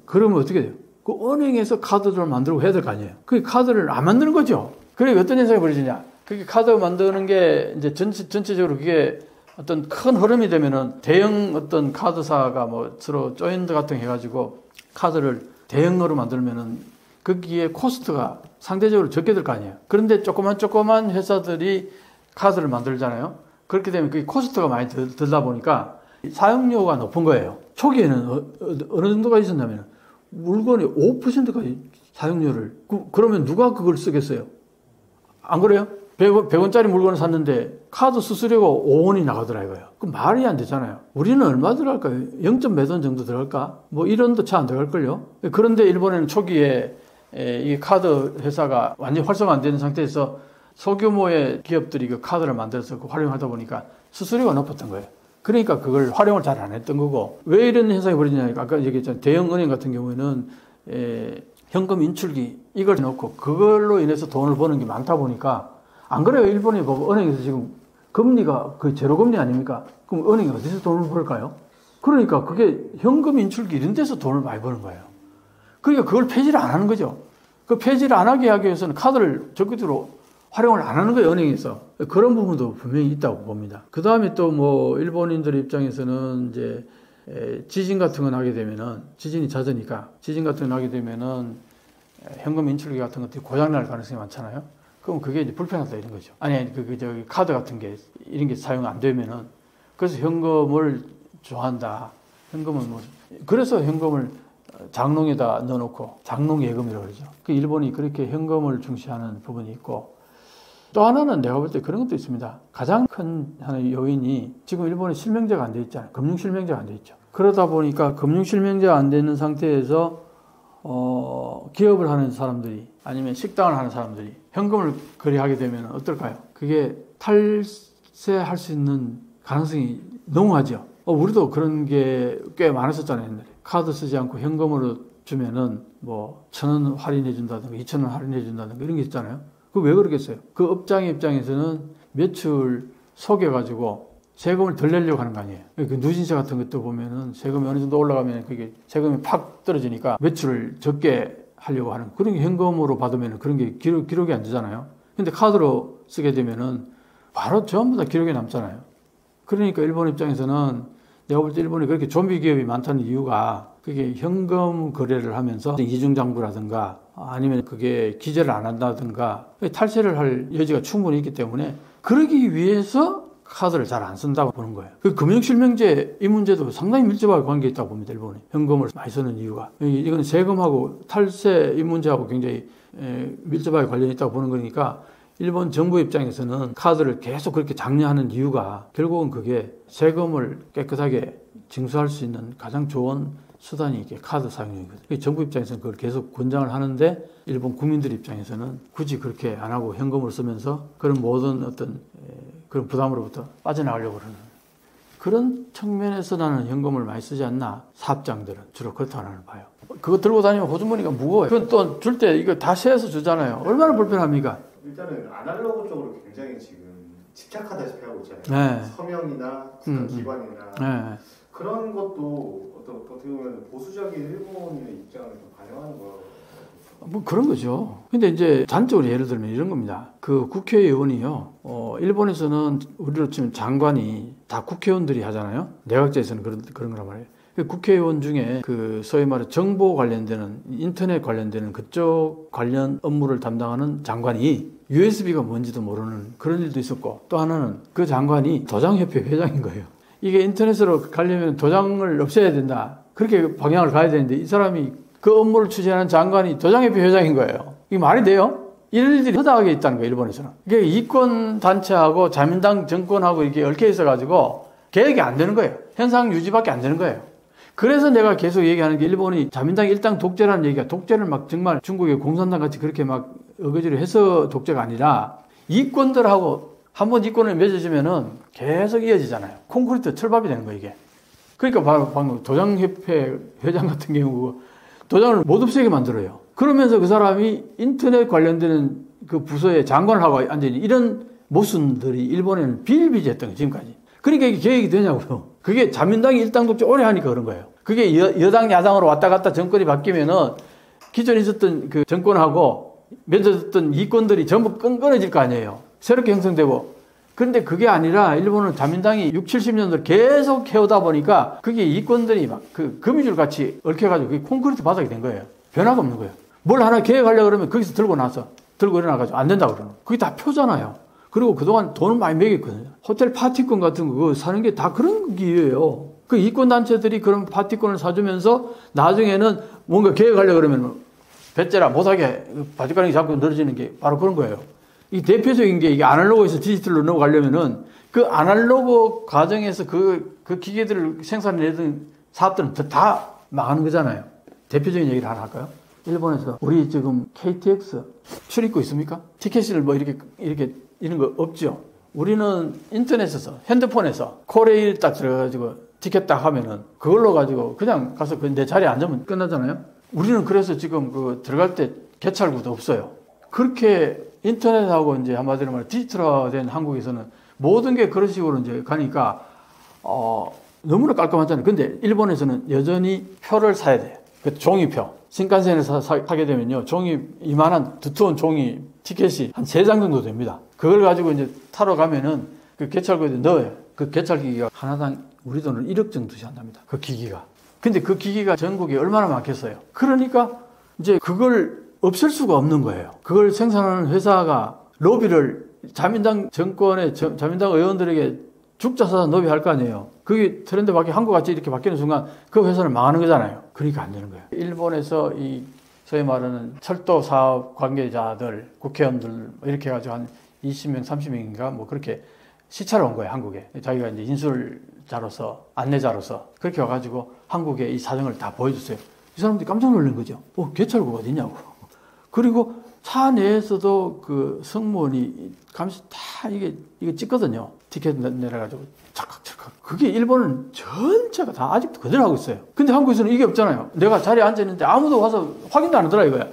Speaker 1: 그러면 어떻게 돼요? 그 은행에서 카드를 만들고 해야 될 거 아니에요. 그 카드를 안 만드는 거죠. 그래 어떤 현상이 벌어지냐? 그게 카드 만드는 게 이제 전체적으로 그게 어떤 큰 흐름이 되면은 대형 어떤 카드사가 뭐 서로 조인트 같은 거 해가지고 카드를 대형으로 만들면은 거기에 코스트가 상대적으로 적게 들 거 아니에요. 그런데 조그만 회사들이 카드를 만들잖아요. 그렇게 되면 그게 코스트가 많이 들다 보니까 사용료가 높은 거예요. 초기에는 어느 정도가 있었냐면 물건의 5%까지 사용료를. 그러면 누가 그걸 쓰겠어요? 안 그래요? 100원짜리 물건을 샀는데 카드 수수료가 5원이 나가더라 이거예요. 그럼 말이 안 되잖아요. 우리는 얼마 들어갈까요? 0점 몇 원 정도 들어갈까? 뭐 1원도 채 안 들어갈걸요? 그런데 일본에는 초기에 이 카드 회사가 완전히 활성화 안 되는 상태에서 소규모의 기업들이 그 카드를 만들어서 활용하다 보니까 수수료가 높았던 거예요. 그러니까 그걸 활용을 잘 안 했던 거고. 왜 이런 현상이 벌어지냐니까 아까 얘기했잖아요. 대형 은행 같은 경우에는 현금 인출기 이걸 넣고 그걸로 인해서 돈을 버는 게 많다 보니까 안 그래요? 일본이 보고 은행에서 지금 금리가 거의 제로 금리 아닙니까? 그럼 은행이 어디서 돈을 벌까요? 그러니까 그게 현금 인출기 이런 데서 돈을 많이 버는 거예요. 그러니까 그걸 폐지를 안 하는 거죠. 그 폐지를 안 하게 하기 위해서는 카드를 적극적으로 활용을 안 하는 거예요, 은행에서. 그런 부분도 분명히 있다고 봅니다. 그 다음에 또 뭐 일본인들 입장에서는 이제 지진 같은 거 나게 되면은, 지진이 잦으니까 지진 같은 거 나게 되면은 현금 인출기 같은 것들이 고장날 가능성이 많잖아요. 그럼 그게 이제 불편하다 이런 거죠. 아니 저기 카드 같은 게 이런 게 사용 안 되면은, 그래서 현금을 좋아한다. 현금은 뭐 그래서 현금을 장롱에다 넣어놓고 장롱 예금이라고 그러죠. 그 일본이 그렇게 현금을 중시하는 부분이 있고, 또 하나는 내가 볼 때 그런 것도 있습니다. 가장 큰 하나의 요인이 지금 일본에 실명제가 안 돼 있잖아요. 금융 실명제가 안 돼 있죠. 그러다 보니까 금융 실명제가 안 되는 상태에서 기업을 하는 사람들이 아니면 식당을 하는 사람들이 현금을 거래하게 되면 어떨까요? 그게 탈세할 수 있는 가능성이 농후하죠. 우리도 그런 게 꽤 많았었잖아요. 옛날에. 카드 쓰지 않고 현금으로 주면은 뭐 1,000원 할인해 준다든가 2,000원 할인해 준다든가 이런 게 있잖아요. 그거 왜 그러겠어요? 그 업장의 입장에서는 매출 속여가지고 세금을 덜 내려고 하는 거 아니에요. 그 누진세 같은 것도 보면은 세금이 어느 정도 올라가면 그게 세금이 팍 떨어지니까 매출을 적게 하려고 하는, 그런 게 현금으로 받으면 그런 게 기록이 안 되잖아요. 근데 카드로 쓰게 되면은 바로 전부 다 기록에 남잖아요. 그러니까 일본 입장에서는 내가 볼 때 일본이 그렇게 좀비 기업이 많다는 이유가 그게 현금 거래를 하면서 이중장부라든가 아니면 그게 기재를 안 한다든가 탈세를 할 여지가 충분히 있기 때문에 그러기 위해서 카드를 잘 안 쓴다고 보는 거예요. 그 금융실명제 이 문제도 상당히 밀접하게 관계가 있다고 봅니다. 일본이 현금을 많이 쓰는 이유가 이건 세금하고 탈세 이 문제하고 굉장히 밀접하게 관련이 있다고 보는 거니까 일본 정부 입장에서는 카드를 계속 그렇게 장려하는 이유가 결국은 그게 세금을 깨끗하게 징수할 수 있는 가장 좋은 수단이 이게 카드 사용이거든요. 정부 입장에서는 그걸 계속 권장을 하는데 일본 국민들 입장에서는 굳이 그렇게 안 하고 현금을 쓰면서 그런 모든 어떤 그런 부담으로부터 빠져나가려고 그러는 그런 측면에서 나는 현금을 많이 쓰지 않나. 사업장들은 주로 그렇다고 나는 봐요. 그거 들고 다니면 호주머니가 무거워요. 그건 또 줄 때 이거 다 세어서 주잖아요. 얼마나 불편합니까?
Speaker 3: 일단은 아날로그 쪽으로 굉장히 지금 집착하다시피 하고 있잖아요. 네. 서명이나 국가기관이나 네. 그런 것도 어떻게 보면 보수적인 일본의 입장을 좀 반영하는 거라고.
Speaker 1: 뭐 그런 거죠. 근데 이제 단적으로 예를 들면 이런 겁니다. 그 국회의원이요. 일본에서는 우리로 치면 장관이 다 국회의원들이 하잖아요. 내각제에서는 그런 거란 말이에요. 국회의원 중에 그 소위 말해 정보 관련되는 인터넷 관련되는 그쪽 관련 업무를 담당하는 장관이 USB가 뭔지도 모르는 그런 일도 있었고, 또 하나는 그 장관이 도장협회 회장인 거예요. 이게 인터넷으로 가려면 도장을 없애야 된다. 그렇게 방향을 가야 되는데 이 사람이 그 업무를 추진하는 장관이 도장협회 회장인 거예요. 이게 말이 돼요? 이런 일들이 허다하게 있다는 거예요, 일본에서는. 이게 이권단체하고 자민당 정권하고 이게 얽혀 있어가지고 개혁이 안 되는 거예요. 현상 유지밖에 안 되는 거예요. 그래서 내가 계속 얘기하는 게 일본이 자민당 일당 독재라는 얘기가 독재를 막 정말 중국의 공산당 같이 그렇게 막 어거지로 해서 독재가 아니라 이권들하고 한번 이권을 맺어지면은 계속 이어지잖아요. 콘크리트 철밥이 되는 거예요, 이게. 그러니까 바로 방금 도장협회 회장 같은 경우 도장을 못 없애게 만들어요. 그러면서 그 사람이 인터넷 관련되는 그 부서에 장관을 하고 앉아있는 이런 모순들이 일본에는 비일비재했던 거예요, 지금까지. 그러니까 이게 계획이 되냐고요. 그게 자민당이 일당 독재 오래 하니까 그런 거예요. 그게 여당 야당으로 왔다 갔다 정권이 바뀌면은 기존에 있었던 그 정권하고 맺어졌던 이권들이 전부 끊어질 거 아니에요. 새롭게 형성되고. 그런데 그게 아니라 일본은 자민당이 60, 70년대 계속 해오다 보니까 그게 이권들이 막 그 거미줄 같이 얽혀가지고 그게 콘크리트 바닥이 된 거예요. 변화가 없는 거예요. 뭘 하나 계획하려고 그러면 거기서 들고 일어나가지고 안 된다고 그러는. 그게 다 표잖아요. 그리고 그동안 돈을 많이 매겼거든요. 호텔 파티권 같은 거 그거 사는 게 다 그런 기회예요. 그 이권단체들이 그런 파티권을 사주면서 나중에는 뭔가 계획하려고 그러면 배째라 못하게 바지가랑이 잡고 늘어지는 게 바로 그런 거예요. 이 대표적인 게 이게 아날로그에서 디지털로 넘어가려면은 그 아날로그 과정에서 그 기계들을 생산해내던 사업들은 다 망하는 거잖아요. 대표적인 얘기를 하나 할까요? 일본에서 우리 지금 KTX 출입구 있습니까? 티켓을 뭐 이렇게 이런 거 없죠. 우리는 인터넷에서 핸드폰에서 코레일 딱 들어가지고 티켓 딱 하면은 그걸로 가지고 그냥 가서 내 자리에 앉으면 끝나잖아요. 우리는 그래서 지금 그 들어갈 때 개찰구도 없어요. 그렇게 인터넷하고 이제 한마디로 말해 디지털화된 한국에서는 모든 게 그런 식으로 이제 가니까 너무나 깔끔하잖아요. 근데 일본에서는 여전히 표를 사야 돼요. 그 종이표. 신칸센에서 타게 되면요. 종이, 이만한 두꺼운 종이, 티켓이 한 3장 정도 됩니다. 그걸 가지고 이제 타러 가면은 그 개찰구에 넣어요. 그 개찰기기가 하나당 우리 돈으로 1억 정도씩 한답니다. 그 기기가. 근데 그 기기가 전국에 얼마나 많겠어요. 그러니까 이제 그걸 없앨 수가 없는 거예요. 그걸 생산하는 회사가 로비를 자민당 정권의 자민당 의원들에게 죽자사자 로비할 거 아니에요. 그게 트렌드 한국같이 이렇게 바뀌는 순간 그 회사는 망하는 거잖아요. 그러니까 안 되는 거예요. 일본에서 이 소위 말하는 철도 사업 관계자들, 국회의원들 이렇게 해가지고 한 20명, 30명인가 뭐 그렇게 시찰을 온 거예요, 한국에. 자기가 이제 인술자로서, 안내자로서 그렇게 와가지고 한국에 이 사정을 다 보여줬어요. 이 사람들이 깜짝 놀란 거죠. 개찰구가 어디냐고. 그리고 차 내에서도 그 승무원이 감시 다 이게 찍거든요. 티켓 내려가지고 찰칵찰칵. 그게 일본은 전체가 다 아직도 그대로 하고 있어요. 근데 한국에서는 이게 없잖아요. 내가 자리에 앉아있는데 아무도 와서 확인도 안 하더라 이거야.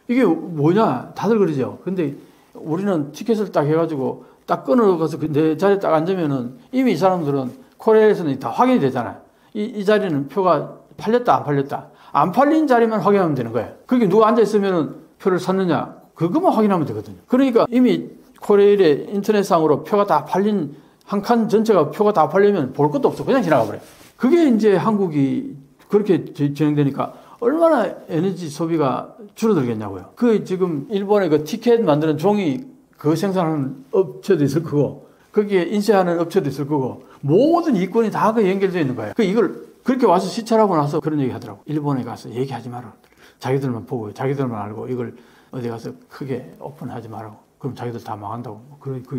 Speaker 1: 이게 뭐냐 다들 그러죠. 근데 우리는 티켓을 딱 해가지고 딱 끊어가서 내 자리에 딱 앉으면은 이미 이 사람들은 코리아에서는 다 확인이 되잖아요. 이 자리는 표가 팔렸다 안 팔렸다. 안 팔린 자리만 확인하면 되는 거예요. 그게 누가 앉아있으면은 표를 샀느냐 그것만 확인하면 되거든요. 그러니까 이미 코레일의 인터넷상으로 표가 다 팔린 한 칸 전체가 표가 다 팔리면 볼 것도 없어. 그냥 지나가 버려요. 그게 이제 한국이 그렇게 진행되니까 얼마나 에너지 소비가 줄어들겠냐고요. 그 지금 일본의 그 티켓 만드는 종이 그 생산하는 업체도 있을 거고 거기에 인쇄하는 업체도 있을 거고 모든 이권이 다 그 연결되어 있는 거예요. 이걸 그렇게 와서 시찰하고 나서 그런 얘기 하더라고. 일본에 가서 얘기하지 마라. 자기들만 보고 자기들만 알고 이걸 어디 가서 크게 오픈하지 말라고. 그럼 자기들 다 망한다고.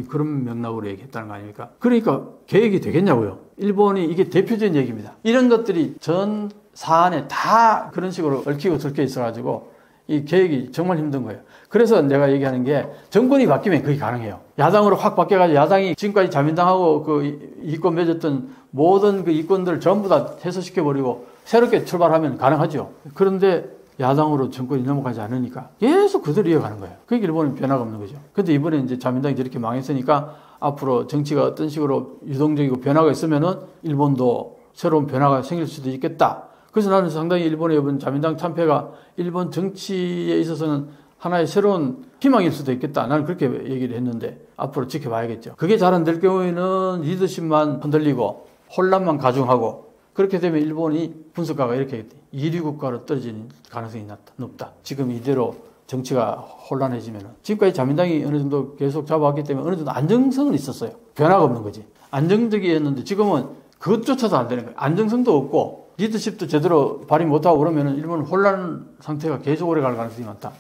Speaker 1: 그런 맥락으로 얘기했다는 거 아닙니까? 그러니까 계획이 되겠냐고요. 일본이 이게 대표적인 얘기입니다. 이런 것들이 전 사안에 다 그런 식으로 얽히고 들켜 있어가지고 이 계획이 정말 힘든 거예요. 그래서 내가 얘기하는 게 정권이 바뀌면 그게 가능해요. 야당으로 확 바뀌어가지고 야당이 지금까지 자민당하고 그 이권 맺었던 모든 그 이권들을 전부 다 해소시켜버리고 새롭게 출발하면 가능하죠. 그런데 야당으로 정권이 넘어가지 않으니까 계속 그대로 이어가는 거예요. 그게 일본은 변화가 없는 거죠. 근데 이번에 이제 자민당이 저렇게 망했으니까 앞으로 정치가 어떤 식으로 유동적이고 변화가 있으면은 일본도 새로운 변화가 생길 수도 있겠다. 그래서 나는 상당히 일본의 이번 자민당 참패가 일본 정치에 있어서는 하나의 새로운 희망일 수도 있겠다. 나는 그렇게 얘기를 했는데 앞으로 지켜봐야겠죠. 그게 잘 안 될 경우에는 리더십만 흔들리고 혼란만 가중하고 그렇게 되면 일본이 분석가가 이렇게 했대. 2류 국가로 떨어지는 가능성이 높다. 지금 이대로 정치가 혼란해지면 지금까지 자민당이 어느 정도 계속 잡아왔기 때문에 어느 정도 안정성은 있었어요. 변화가 없는 거지. 안정적이었는데 지금은 그것조차도 안 되는 거예요. 안정성도 없고 리더십도 제대로 발휘 못하고 그러면 일본은 혼란 상태가 계속 오래 갈 가능성이 많다.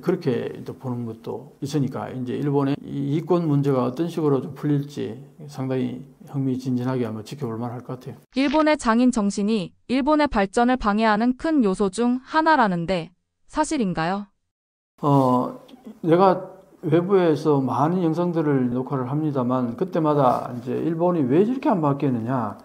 Speaker 1: 그렇게 또 보는 것도 있으니까 이제 일본의 이권 문제가 어떤 식으로 좀 풀릴지 상당히 흥미진진하게 한번 지켜볼 만할 것 같아요.
Speaker 2: 일본의 장인 정신이 일본의 발전을 방해하는 큰 요소 중 하나라는데 사실인가요?
Speaker 1: 내가 외부에서 많은 영상들을 녹화를 합니다만 그때마다 이제 일본이 왜 저렇게 안 바뀌었느냐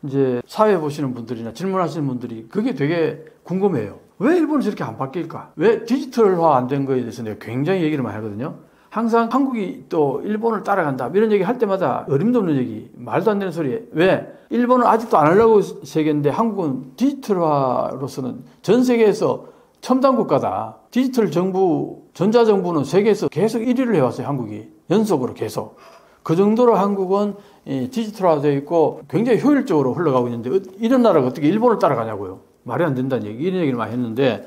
Speaker 1: 이제 사회 보시는 분들이나 질문하시는 분들이 그게 되게 궁금해요. 왜 일본이 저렇게 안 바뀔까? 왜 디지털화 안 된 거에 대해서 내가 굉장히 얘기를 많이 하거든요. 항상 한국이 또 일본을 따라간다. 이런 얘기 할 때마다 어림도 없는 얘기, 말도 안 되는 소리. 왜? 일본은 아직도 안 하려고 세계인데 한국은 디지털화로서는 전 세계에서 첨단 국가다. 디지털 정부, 전자정부는 세계에서 계속 1위를 해왔어요. 한국이. 연속으로 계속. 그 정도로 한국은 디지털화되어 있고 굉장히 효율적으로 흘러가고 있는데 이런 나라가 어떻게 일본을 따라가냐고요. 말이 안 된다는 얘기, 이런 얘기를 많이 했는데,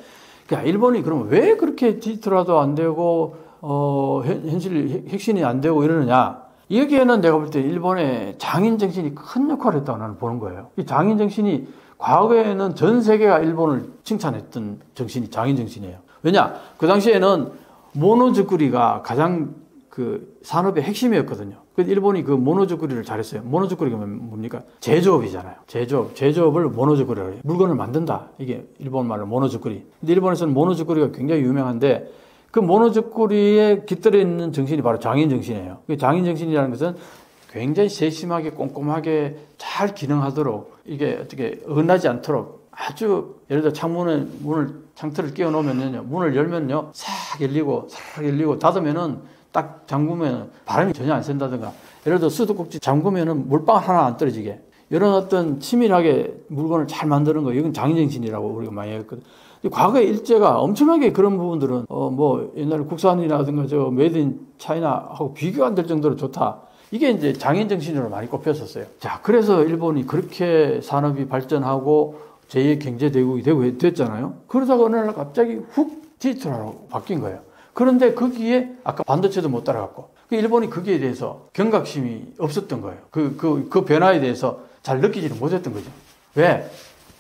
Speaker 1: 일본이 그러면 왜 그렇게 디지털화도 안 되고, 현실 혁신이 안 되고 이러느냐. 여기에는 내가 볼 때 일본의 장인 정신이 큰 역할을 했다고 나는 보는 거예요. 이 장인 정신이 과거에는 전 세계가 일본을 칭찬했던 정신이 장인 정신이에요. 왜냐? 그 당시에는 모노즈쿠리가 가장 그 산업의 핵심이었거든요. 그래서 일본이 그 모노즈쿠리를 잘했어요. 모노즈쿠리가 뭡니까? 제조업이잖아요. 제조업을 모노즈쿠리라고 해요. 물건을 만든다. 이게 일본 말로 모노즈쿠리. 근데 일본에서는 모노즈쿠리가 굉장히 유명한데 그 모노즈쿠리에 깃들어 있는 정신이 바로 장인 정신이에요. 그 장인 정신이라는 것은 굉장히 세심하게 꼼꼼하게 잘 기능하도록 이게 어떻게 어긋나지 않도록 아주 예를 들어 창틀을 끼워 놓으면요. 문을 열면요. 싹 열리고 닫으면은 딱 잠그면 바람이 전혀 안 샌다든가 예를 들어 수도꼭지 잠그면은 물방 하나 안 떨어지게 이런 어떤 치밀하게 물건을 잘 만드는 거 이건 장인정신이라고 우리가 많이 했거든. 과거에 일제가 엄청나게 그런 부분들은 뭐 옛날 국산이라든가 저 메이드 인 차이나하고 비교가 안 될 정도로 좋다. 이게 이제 장인 정신으로 많이 꼽혔었어요. 자, 그래서 일본이 그렇게 산업이 발전하고 제2의 경제 대국이 되고 됐잖아요. 그러다가 어느 날 갑자기 훅 디지털화로 바뀐 거예요. 그런데 거기에 아까 반도체도 못 따라갔고, 일본이 거기에 대해서 경각심이 없었던 거예요. 그 변화에 대해서 잘 느끼지는 못했던 거죠. 왜?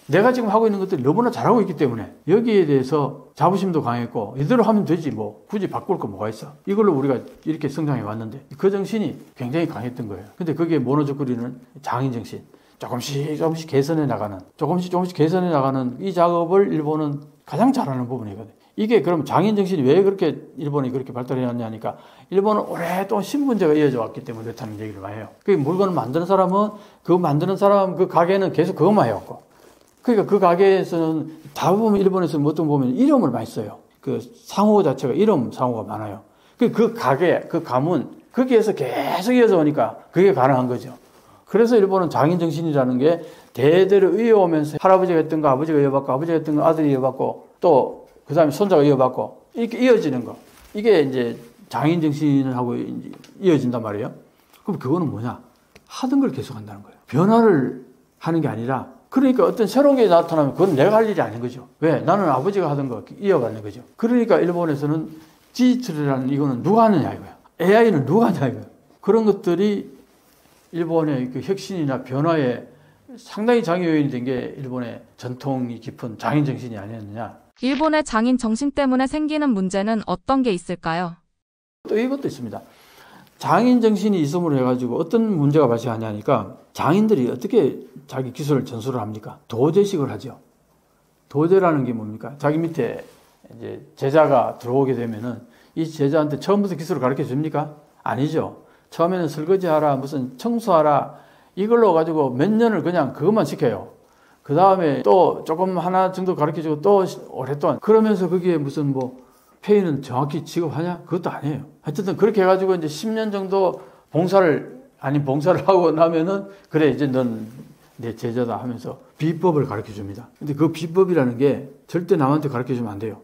Speaker 1: 내가 지금 하고 있는 것들이 너무나 잘하고 있기 때문에 여기에 대해서 자부심도 강했고 이대로 하면 되지 뭐 굳이 바꿀 거 뭐가 있어. 이걸로 우리가 이렇게 성장해 왔는데 그 정신이 굉장히 강했던 거예요. 근데 그게 모노조쿠리는 장인 정신. 조금씩 개선해 나가는, 조금씩 개선해 나가는 이 작업을 일본은 가장 잘하는 부분이거든요. 이게 그럼 장인 정신이 왜 그렇게 일본이 그렇게 발달해 왔냐니까 일본은 오랫동안 신분제가 이어져 왔기 때문에 그렇다는 얘기를 많이 해요. 그 물건을 만드는 사람은 그 가게는 계속 그것만 해왔고, 그러니까 그 가게에서는 다 보면 일본에서는 어떤 보면 이름을 많이 써요. 그 상호 자체가 이름 상호가 많아요. 그 가게, 그 가문 거기에서 계속 이어져 오니까 그게 가능한 거죠. 그래서 일본은 장인정신이라는 게 대대로 이어오면서 할아버지가 했던 거 아버지가 이어받고 아버지가 했던 거 아들이 이어받고 또 그 다음에 손자가 이어받고 이렇게 이어지는 거. 이게 이제 장인정신을 하고 이어진단 말이에요. 그럼 그거는 뭐냐? 하던 걸 계속 한다는 거예요. 변화를 하는 게 아니라 그러니까 어떤 새로운 게 나타나면 그건 내가 할 일이 아닌 거죠. 왜? 나는 아버지가 하던 거 이어가는 거죠. 그러니까 일본에서는 디지털이라는 이거는 누가 하느냐 이거야. AI는 누가 하냐 이거야. 그런 것들이 일본의 그 혁신이나 변화에 상당히 장애 요인이 된 게 일본의 전통이 깊은 장인 정신이 아니었느냐.
Speaker 2: 일본의 장인 정신 때문에 생기는 문제는 어떤 게 있을까요?
Speaker 1: 또 이것도 있습니다. 장인 정신이 있음으로 해가지고 어떤 문제가 발생하냐니까 장인들이 어떻게 자기 기술을 전수를 합니까? 도제식을 하죠. 도제라는 게 뭡니까? 자기 밑에 이제 제자가 들어오게 되면은 이 제자한테 처음부터 기술을 가르쳐 줍니까? 아니죠. 처음에는 설거지하라, 무슨 청소하라, 이걸로 가지고 몇 년을 그냥 그것만 시켜요. 그 다음에 또 조금 하나 정도 가르쳐 주고 또 오랫동안. 그러면서 거기에 무슨 뭐 페이는 정확히 지급하냐? 그것도 아니에요. 하여튼 그렇게 해가지고 이제 10년 정도 봉사를 하고 나면은 그래, 이제 넌 내 제자다 하면서 비법을 가르쳐 줍니다. 근데 그 비법이라는 게 절대 남한테 가르쳐 주면 안 돼요.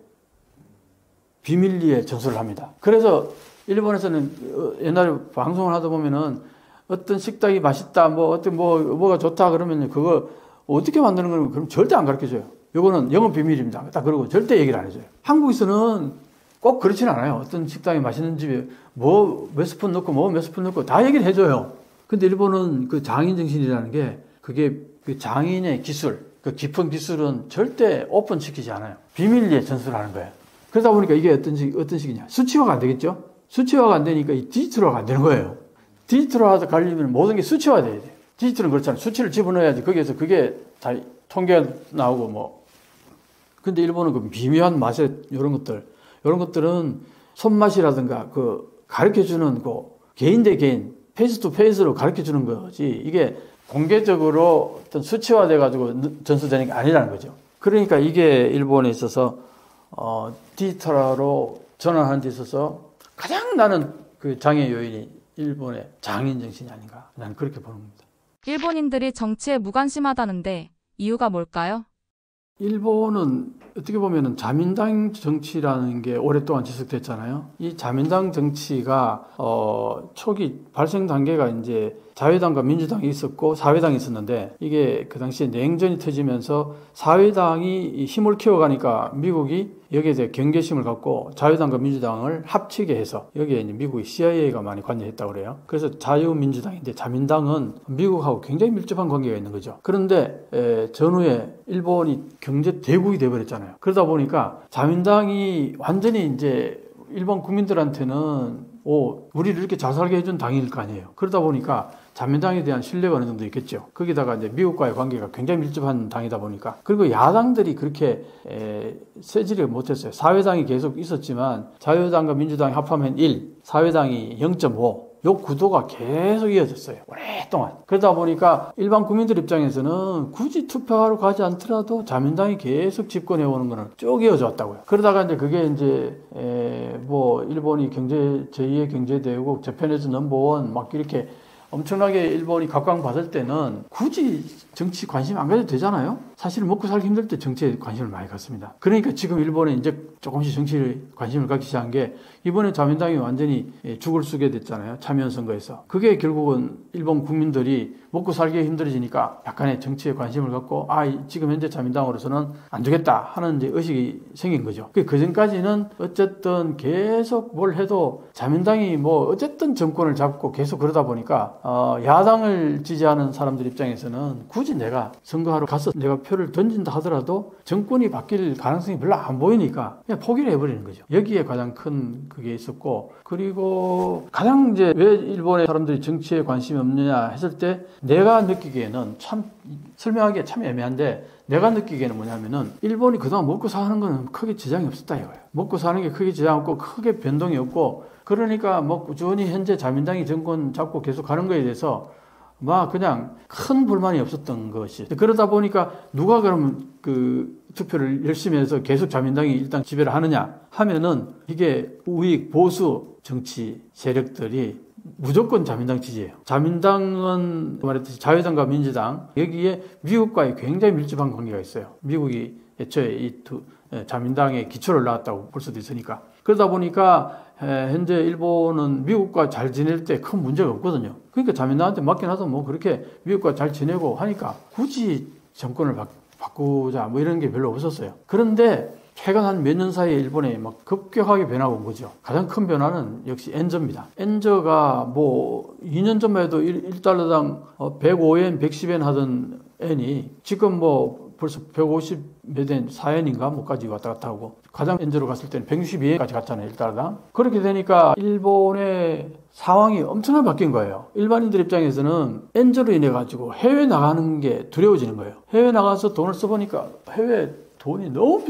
Speaker 1: 비밀리에 전수를 합니다. 그래서 일본에서는 옛날에 방송을 하다 보면은 어떤 식당이 맛있다, 뭐가 좋다 그러면 그거 어떻게 만드는 걸 그럼 절대 안 가르쳐 줘요. 요거는 영업 비밀입니다. 딱 그러고 절대 얘기를 안 해줘요. 한국에서는 꼭 그렇진 않아요. 어떤 식당이 맛있는 집에 뭐 몇 스푼 넣고 뭐 몇 스푼 넣고 다 얘기를 해줘요. 근데 일본은 그 장인 정신이라는 게 그게 그 장인의 기술, 그 깊은 기술은 절대 오픈시키지 않아요. 비밀리에 전수를 하는 거예요. 그러다 보니까 이게 어떤 식이냐. 수치화가 안 되겠죠? 수치화가 안 되니까 이 디지털화가 안 되는 거예요. 디지털화가 가려면 모든 게 수치화가 돼야 돼요. 디지털은 그렇잖아요. 수치를 집어넣어야지 거기에서 그게 다 통계가 나오고 뭐. 근데 일본은 그 미묘한 맛의 이런 것들은 손맛이라든가 그 가르쳐주는 거 개인 대 개인, 페이스 투 페이스로 가르쳐주는 거지. 이게 공개적으로 어떤 수치화돼가지고 전수되는 게 아니라는 거죠. 그러니까 이게 일본에 있어서 디지털화로 전환하는 데 있어서 가장 나는 그 장애 요인이 일본의 장인 정신이 아닌가. 나는 그렇게 보는 겁니다.
Speaker 2: 일본인들이 정치에 무관심하다는데 이유가 뭘까요?
Speaker 1: 일본은 어떻게 보면 자민당 정치라는 게 오랫동안 지속됐잖아요. 이 자민당 정치가 초기 발생 단계가 이제 자유당과 민주당이 있었고 사회당이 있었는데 이게 그 당시에 냉전이 터지면서 사회당이 힘을 키워가니까 미국이 여기에 대해 경계심을 갖고 자유당과 민주당을 합치게 해서 여기에 이제 미국의 CIA가 많이 관여했다고 그래요. 그래서 자유민주당인데 자민당은 미국하고 굉장히 밀접한 관계가 있는 거죠. 그런데 전후에 일본이 경제 대국이 돼버렸잖아요. 그러다 보니까 자민당이 완전히 이제 일본 국민들한테는 우리를 이렇게 잘 살게 해준 당일 거 아니에요. 그러다 보니까 자민당에 대한 신뢰가 어느 정도 있겠죠. 거기다가 이제 미국과의 관계가 굉장히 밀접한 당이다 보니까. 그리고 야당들이 그렇게 세지를 못했어요. 사회당이 계속 있었지만 자유당과 민주당이 합하면 1, 사회당이 0.5. 요 구도가 계속 이어졌어요. 오랫동안. 그러다 보니까 일반 국민들 입장에서는 굳이 투표하러 가지 않더라도 자민당이 계속 집권해오는 거는 쭉 이어져 왔다고요. 그러다가 이제 그게 이제 일본이 제2의 경제대국, 재팬에서 넘버원 막 이렇게 엄청나게 일본이 각광받을 때는 굳이 정치 관심 안 가져도 되잖아요. 사실은 먹고 살기 힘들 때 정치에 관심을 많이 갖습니다. 그러니까 지금 일본에 이제 조금씩 정치에 관심을 갖기 시작한 게 이번에 자민당이 완전히 죽을 쓰게 됐잖아요. 참여연 선거에서. 그게 결국은 일본 국민들이 먹고 살기 힘들어지니까 약간의 정치에 관심을 갖고 지금 현재 자민당으로서는 안 되겠다 하는 이제 의식이 생긴 거죠. 그 전까지는 어쨌든 계속 뭘 해도 자민당이 뭐 어쨌든 정권을 잡고 계속 그러다 보니까 야당을 지지하는 사람들 입장에서는 굳이 내가 선거하러 가서 내가 표를 던진다 하더라도 정권이 바뀔 가능성이 별로 안 보이니까 그냥 포기를 해버리는 거죠. 여기에 가장 큰 그게 있었고, 그리고 가장 이제 왜 일본의 사람들이 정치에 관심이 없느냐 했을 때 내가 느끼기에는 참 설명하기가 참 애매한데, 내가 느끼기에는 뭐냐면은 일본이 그동안 먹고 사는 거는 크게 지장이 없었다 이거예요. 먹고 사는 게 크게 지장 없고 크게 변동이 없고, 그러니까 뭐 꾸준히 현재 자민당이 정권 잡고 계속 가는 거에 대해서 막 그냥 큰 불만이 없었던 것이. 그러다 보니까 누가 그러면 그 투표를 열심히 해서 계속 자민당이 일단 지배를 하느냐 하면은 이게 우익 보수 정치 세력들이 무조건 자민당 지지예요. 자민당은 말했듯이 자유당과 민주당, 여기에 미국과의 굉장히 밀접한 관계가 있어요. 미국이 애초에 이 자민당의 기초를 낳았다고 볼 수도 있으니까. 그러다 보니까 현재 일본은 미국과 잘 지낼 때 큰 문제가 없거든요. 그러니까 자민당한테 맡겨놔서 뭐 그렇게 미국과 잘 지내고 하니까 굳이 정권을 바꾸자 뭐 이런 게 별로 없었어요. 그런데 최근 한 몇 년 사이에 일본에 막 급격하게 변화가 온 거죠. 가장 큰 변화는 역시 엔저입니다. 엔저가 뭐 2년 전만 해도 1달러당 105엔, 110엔 하던 엔이 지금 뭐 벌써 150 몇 엔, 4엔인가 뭐까지 왔다 갔다 하고, 가장 엔저로 갔을 때는 162엔까지 갔잖아요, 1달러당. 그렇게 되니까 일본의 상황이 엄청나게 바뀐 거예요. 일반인들 입장에서는 엔저로 인해 가지고 해외 나가는 게 두려워지는 거예요. 해외 나가서 돈을 써보니까 해외 돈이 너무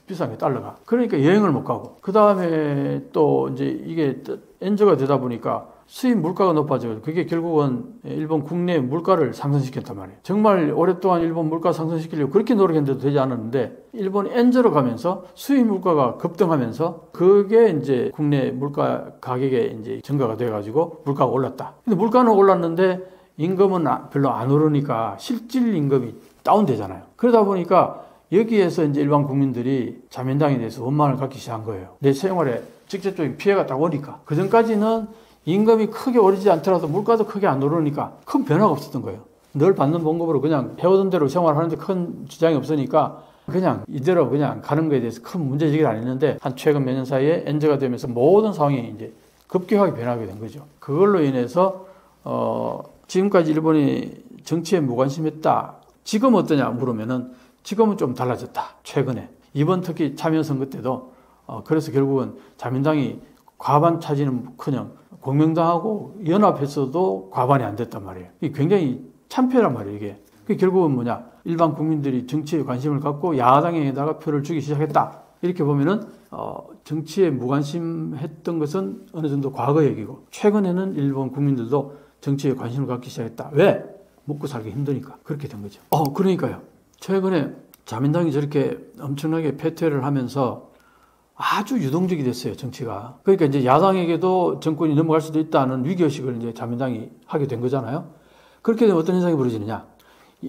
Speaker 1: 비싼 게 달러가. 그러니까 여행을 못 가고, 그 다음에 또 이제 이게 엔저가 되다 보니까 수입 물가가 높아져요. 그게 결국은 일본 국내 물가를 상승시켰단 말이에요. 정말 오랫동안 일본 물가 상승시키려고 그렇게 노력했는데도 되지 않았는데, 일본이 엔저로 가면서 수입 물가가 급등하면서 그게 이제 국내 물가 가격에 이제 증가가 돼가지고 물가가 올랐다. 근데 물가는 올랐는데 임금은 별로 안 오르니까 실질 임금이 다운되잖아요. 그러다 보니까 여기에서 이제 일반 국민들이 자민당에 대해서 원망을 갖기 시작한 거예요. 내 생활에 직접적인 피해가 딱 오니까. 그 전까지는 임금이 크게 오르지 않더라도 물가도 크게 안 오르니까 큰 변화가 없었던 거예요. 늘 받는 봉급으로 그냥 해오던 대로 생활하는데 큰 지장이 없으니까 그냥 이대로 그냥 가는 거에 대해서 큰 문제제기를 안 했는데, 한 최근 몇 년 사이에 엔저가 되면서 모든 상황이 이제 급격하게 변하게 된 거죠. 그걸로 인해서 지금까지 일본이 정치에 무관심했다. 지금 어떠냐 물으면은 지금은 좀 달라졌다. 최근에 이번 특히 참여 선거 때도 그래서 결국은 자민당이 과반 차지는커녕 공명당하고 연합했어도 과반이 안 됐단 말이에요. 이게 굉장히 참패란 말이에요. 이게 결국은 뭐냐, 일반 국민들이 정치에 관심을 갖고 야당에다가 표를 주기 시작했다. 이렇게 보면은 정치에 무관심했던 것은 어느 정도 과거 얘기고, 최근에는 일본 국민들도 정치에 관심을 갖기 시작했다. 왜? 먹고 살기 힘드니까 그렇게 된 거죠. 그러니까요. 최근에 자민당이 저렇게 엄청나게 패퇴를 하면서 아주 유동적이 됐어요, 정치가. 그러니까 이제 야당에게도 정권이 넘어갈 수도 있다는 위기의식을 이제 자민당이 하게 된 거잖아요. 그렇게 되면 어떤 현상이 벌어지느냐.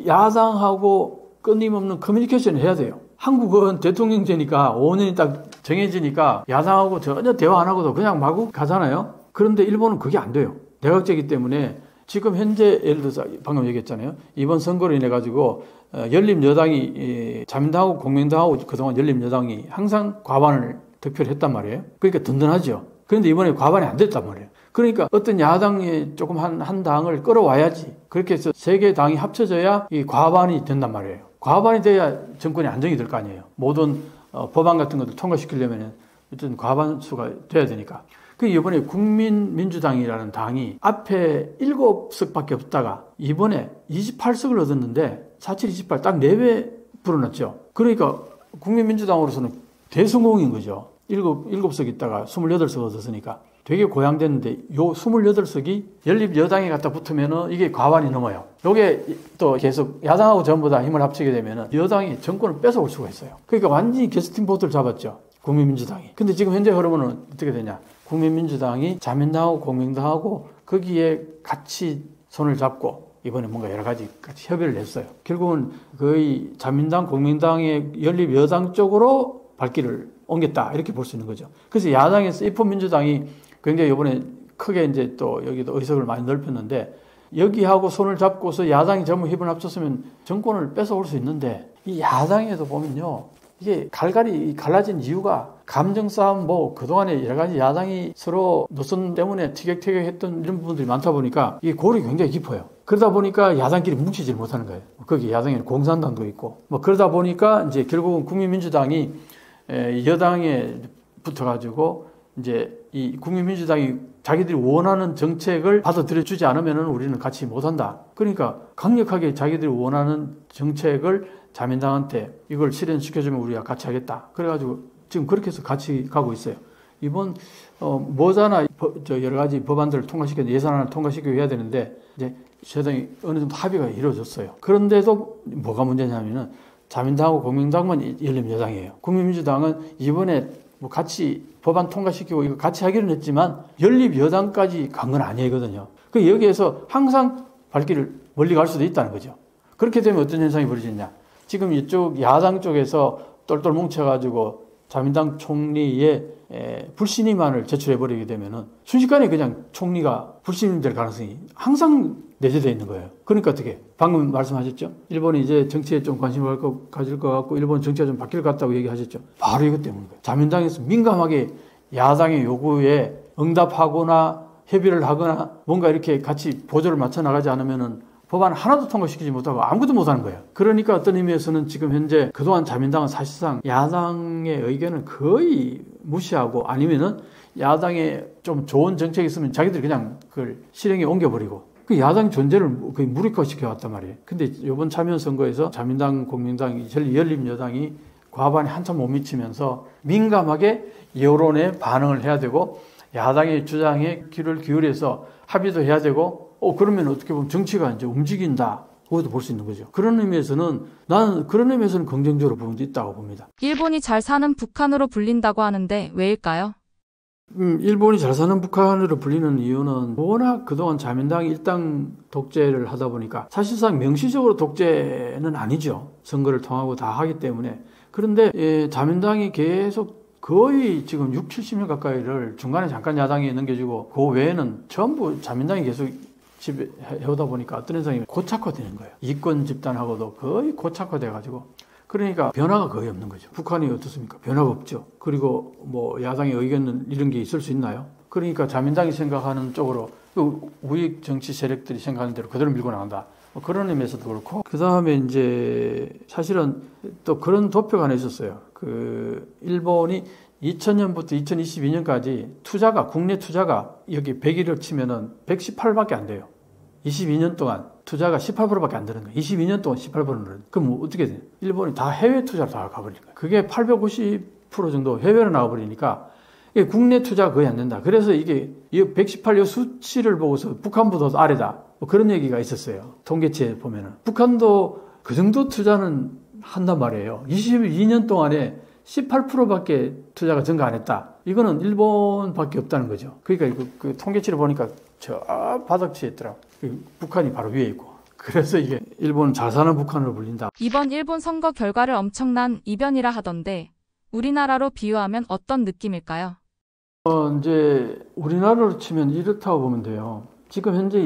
Speaker 1: 야당하고 끊임없는 커뮤니케이션을 해야 돼요. 한국은 대통령제니까 5년이 딱 정해지니까 야당하고 전혀 대화 안 하고도 그냥 마구 가잖아요. 그런데 일본은 그게 안 돼요. 내각제이기 때문에 지금 현재 예를 들어서 방금 얘기했잖아요. 이번 선거로 인해 가지고 열린여당이 자민당하고 공명당하고 그동안 열린여당이 항상 과반을 득표를 했단 말이에요. 그러니까 든든하죠. 그런데 이번에 과반이 안 됐단 말이에요. 그러니까 어떤 야당이 조금 한 당을 끌어와야지. 그렇게 해서 세 개 당이 합쳐져야 이 과반이 된단 말이에요. 과반이 돼야 정권이 안정이 될 거 아니에요. 모든 법안 같은 것들 통과시키려면 어쨌든 과반수가 돼야 되니까. 그 이번에 국민민주당이라는 당이 앞에 7석밖에 없다가 이번에 28석을 얻었는데 47, 28 딱 4배 불어났죠. 그러니까 국민민주당으로서는 대성공인 거죠. 7석 있다가 28석 얻었으니까 되게 고양됐는데 요 28석이 연립여당에 갖다 붙으면은 이게 과반이 넘어요. 요게 또 계속 야당하고 전부 다 힘을 합치게 되면은 여당이 정권을 뺏어올 수가 있어요. 그러니까 완전히 게스팅 보트를 잡았죠. 국민민주당이. 근데 지금 현재 흐름은 어떻게 되냐. 국민민주당이 자민당하고 공명당하고 거기에 같이 손을 잡고 이번에 뭔가 여러 가지 같이 협의를 했어요. 결국은 거의 자민당, 공민당의 연립 여당 쪽으로 발길을 옮겼다 이렇게 볼 수 있는 거죠. 그래서 야당에서 입헌민주당이 굉장히 이번에 크게 이제 또 여기도 의석을 많이 넓혔는데 여기하고 손을 잡고서 야당이 전부 힘을 합쳤으면 정권을 뺏어올 수 있는데 이 야당에도 보면요. 이게 갈라진 이유가 감정 싸움 뭐 그동안에 여러 가지 야당이 서로 노선 때문에 티격태격했던 이런 부분들이 많다 보니까 이게 골이 굉장히 깊어요. 그러다 보니까 야당끼리 뭉치질 못하는 거예요. 거기 야당에는 공산당도 있고 뭐 그러다 보니까 이제 결국은 국민민주당이 여당에 붙어가지고 이제 이 국민민주당이 자기들이 원하는 정책을 받아들여 주지 않으면 우리는 같이 못한다. 그러니까 강력하게 자기들이 원하는 정책을 자민당한테 이걸 실현시켜주면 우리가 같이 하겠다. 그래가지고 지금 그렇게 해서 같이 가고 있어요. 이번 뭐잖아 여러 가지 법안들을 통과시켜 예산안을 통과시키고 해야 되는데 이제 여당이 어느 정도 합의가 이루어졌어요. 그런데도 뭐가 문제냐면은 자민당하고 공민당만 열린 여당이에요. 국민민주당은 이번에 뭐 같이 법안 통과시키고 이거 같이 하기는 했지만 연립 여당까지 간 건 아니거든요. 그 여기에서 항상 발길을 멀리 갈 수도 있다는 거죠. 그렇게 되면 어떤 현상이 벌어지냐? 지금 이쪽 야당 쪽에서 똘똘 뭉쳐가지고 자민당 총리의 불신임안을 제출해버리게 되면은 순식간에 그냥 총리가 불신임될 가능성이 항상 내재되어 있는 거예요. 그러니까 어떻게? 방금 말씀하셨죠? 일본이 이제 정치에 좀 관심을 가질 것 같고 일본 정치가 좀 바뀔 것 같다고 얘기하셨죠? 바로 이것 때문인 거예요. 자민당에서 민감하게 야당의 요구에 응답하거나 협의를 하거나 뭔가 이렇게 같이 보조를 맞춰 나가지 않으면은 법안 하나도 통과시키지 못하고 아무것도 못하는 거예요. 그러니까 어떤 의미에서는 지금 현재 그동안 자민당은 사실상 야당의 의견을 거의 무시하고 아니면은 야당에 좀 좋은 정책이 있으면 자기들이 그냥 그걸 실행에 옮겨버리고 그 야당 존재를 거의 무력화시켜 왔단 말이에요. 근데 이번 참여 선거에서 자민당, 공민당, 열린여당이 과반에 한참 못 미치면서 민감하게 여론에 반응을 해야 되고 야당의 주장에 귀를 기울여서 합의도 해야 되고 그러면 어떻게 보면 정치가 이제 움직인다. 그것도 볼 수 있는 거죠. 그런 의미에서는 나는 그런 의미에서는 긍정적으로 부분도 있다고 봅니다.
Speaker 2: 일본이 잘 사는 북한으로 불린다고 하는데 왜일까요?
Speaker 1: 일본이 잘 사는 북한으로 불리는 이유는 워낙 그동안 자민당이 일당 독재를 하다 보니까 사실상 명시적으로 독재는 아니죠. 선거를 통하고 다 하기 때문에. 그런데 자민당이 계속 거의 지금 6, 70년 가까이를 중간에 잠깐 야당에 넘겨주고 그 외에는 전부 자민당이 계속 지배해오다 보니까 어떤 현상이 고착화되는 거예요. 이권 집단하고도 거의 고착화돼가지고 그러니까 변화가 거의 없는 거죠. 북한이 어떻습니까? 변화가 없죠. 그리고 뭐 야당의 의견은 이런 게 있을 수 있나요? 그러니까 자민당이 생각하는 쪽으로 우익 정치 세력들이 생각하는 대로 그대로 밀고 나간다. 뭐 그런 의미에서도 그렇고 그 다음에 이제 사실은 또 그런 도표가 하나 있었어요. 그 일본이 2000년부터 2022년까지 국내 투자가 여기 100일을 치면은 118밖에 안 돼요. 22년 동안 투자가 18%밖에 안 되는 거예요. 22년 동안 18%는. 그럼 어떻게 돼요? 일본이 다 해외 투자로 다 가버린 거예요. 그게 850% 정도 해외로 나와버리니까 이게 국내 투자가 거의 안 된다. 그래서 이게 118여 수치를 보고서 북한보다 아래다. 뭐 그런 얘기가 있었어요. 통계치에 보면은. 북한도 그 정도 투자는 한단 말이에요. 22년 동안에 18%밖에 투자가 증가 안 했다. 이거는 일본밖에 없다는 거죠. 그러니까 그 통계치를 보니까 저 바닥치에 있더라고. 북한이 바로 위에 있고. 그래서 이게 일본은 잘 사는 북한으로 불린다.
Speaker 2: 이번 일본 선거 결과를 엄청난 이변이라 하던데 우리나라로 비유하면 어떤 느낌일까요?
Speaker 1: 이제 우리나라로 치면 이렇다고 보면 돼요. 지금 현재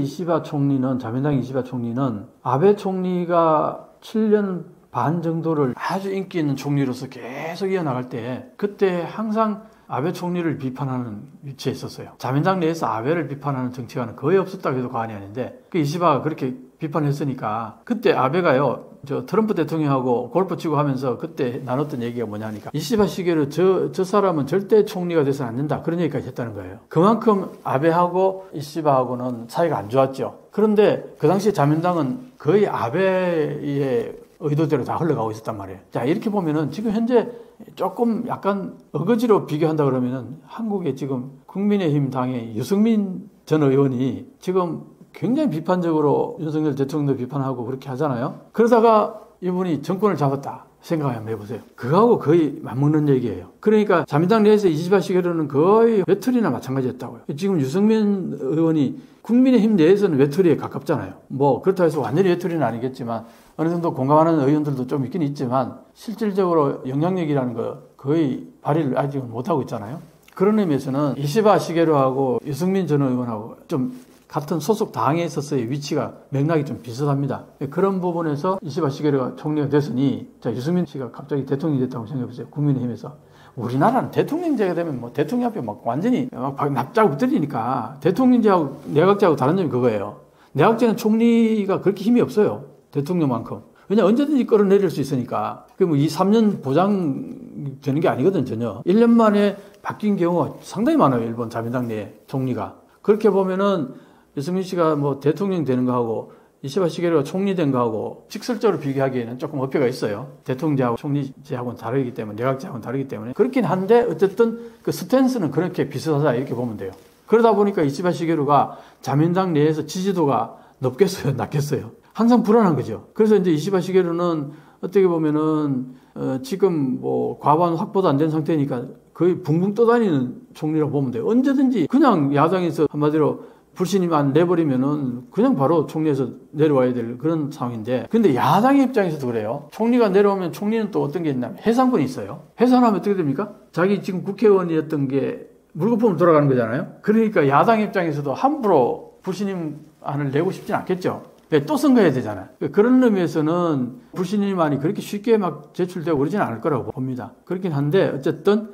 Speaker 1: 자민당 이시바 총리는 아베 총리가 7년 반 정도를 아주 인기 있는 총리로서 계속 이어나갈 때 그때 항상 아베 총리를 비판하는 위치에 있었어요. 자민당 내에서 아베를 비판하는 정치가는 거의 없었다고 해도 과언이 아닌데 그 이시바가 그렇게 비판했으니까 그때 아베가요 트럼프 대통령하고 골프 치고 하면서 그때 나눴던 얘기가 뭐냐니까 이시바 시계로 저 사람은 절대 총리가 돼서는 안 된다 그런 얘기까지 했다는 거예요. 그만큼 아베하고 이시바하고는 사이가 안 좋았죠. 그런데 그 당시에 자민당은 거의 아베의 의도대로 다 흘러가고 있었단 말이에요. 자, 이렇게 보면은 지금 현재 조금 약간 어거지로 비교한다 그러면은 한국의 지금 국민의힘 당의 유승민 전 의원이 지금 굉장히 비판적으로 윤석열 대통령도 비판하고 그렇게 하잖아요. 그러다가 이분이 정권을 잡았다. 생각 한번 해보세요. 그거하고 거의 맞먹는 얘기예요. 그러니까 자민당 내에서 이시바 시계로는 거의 외톨이나 마찬가지였다고요. 지금 유승민 의원이 국민의힘 내에서는 외톨이에 가깝잖아요. 뭐 그렇다고 해서 완전히 외톨이는 아니겠지만 어느 정도 공감하는 의원들도 좀 있긴 있지만 실질적으로 영향력이라는 거 거의 발휘를 아직은 못하고 있잖아요. 그런 의미에서는 이시바 시계로하고 유승민 전 의원하고 좀 같은 소속 당에 있어서의 위치가 맥락이 좀 비슷합니다. 그런 부분에서 이시바 시게루가 총리가 됐으니, 자, 유승민 씨가 갑자기 대통령이 됐다고 생각해보세요. 국민의힘에서. 우리나라는 대통령제가 되면 뭐 대통령 앞에 막 완전히 막 납작 엎드리니까 대통령제하고 내각제하고 다른 점이 그거예요. 내각제는 총리가 그렇게 힘이 없어요. 대통령만큼. 왜냐, 언제든지 끌어내릴 수 있으니까. 그 뭐 2, 3년 보장되는 게 아니거든, 전혀. 1년 만에 바뀐 경우가 상당히 많아요. 일본 자민당 내 총리가. 그렇게 보면은 유승민 씨가 뭐 대통령 되는 거하고 이시바 시게루가 총리 된 거하고 직설적으로 비교하기에는 조금 어폐가 있어요. 대통령제하고 총리제하고는 다르기 때문에, 내각제하고는 다르기 때문에. 그렇긴 한데 어쨌든 그 스탠스는 그렇게 비슷하다 이렇게 보면 돼요. 그러다 보니까 이시바 시게루가 자민당 내에서 지지도가 높겠어요, 낮겠어요? 항상 불안한 거죠. 그래서 이제 이시바 시게루는 어떻게 보면은 지금 뭐 과반 확보도 안 된 상태니까 거의 붕붕 떠다니는 총리라고 보면 돼요. 언제든지 그냥 야당에서 한마디로 불신임만 내버리면은 그냥 바로 총리에서 내려와야 될 그런 상황인데, 근데 야당의 입장에서도 그래요. 총리가 내려오면 총리는 또 어떤 게 있냐면 해산권이 있어요. 해산하면 어떻게 됩니까? 자기 지금 국회의원이었던 게 물거품으로 돌아가는 거잖아요. 그러니까 야당 입장에서도 함부로 불신임안을 내고 싶진 않겠죠. 또 선거해야 되잖아요. 그런 의미에서는 불신임안이 그렇게 쉽게 막 제출되고 그러지는 않을 거라고 봅니다. 그렇긴 한데 어쨌든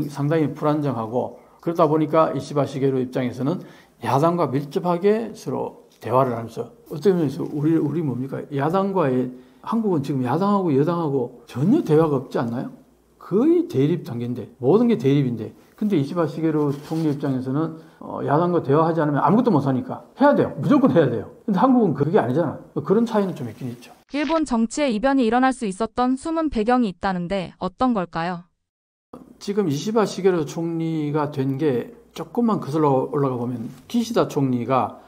Speaker 1: 상당히 불안정하고, 그러다 보니까 이시바 시게루 입장에서는 야당과 밀접하게 서로 대화를 하면서, 어떻게 보면 우리 뭡니까? 야당과의, 한국은 지금 야당하고 여당하고 전혀 대화가 없지 않나요? 거의 대립 단계인데, 모든 게 대립인데. 근데 이시바 시게루 총리 입장에서는 야당과 대화하지 않으면 아무것도 못 하니까 해야 돼요. 무조건 해야 돼요. 근데 한국은 그게 아니잖아. 그런 차이는 좀 있긴 있죠.
Speaker 2: 일본 정치에 이변이 일어날 수 있었던 숨은 배경이 있다는데 어떤 걸까요?
Speaker 1: 지금 이시바 시게루 총리가 된 게 조금만 거슬러 올라가 보면 기시다 총리가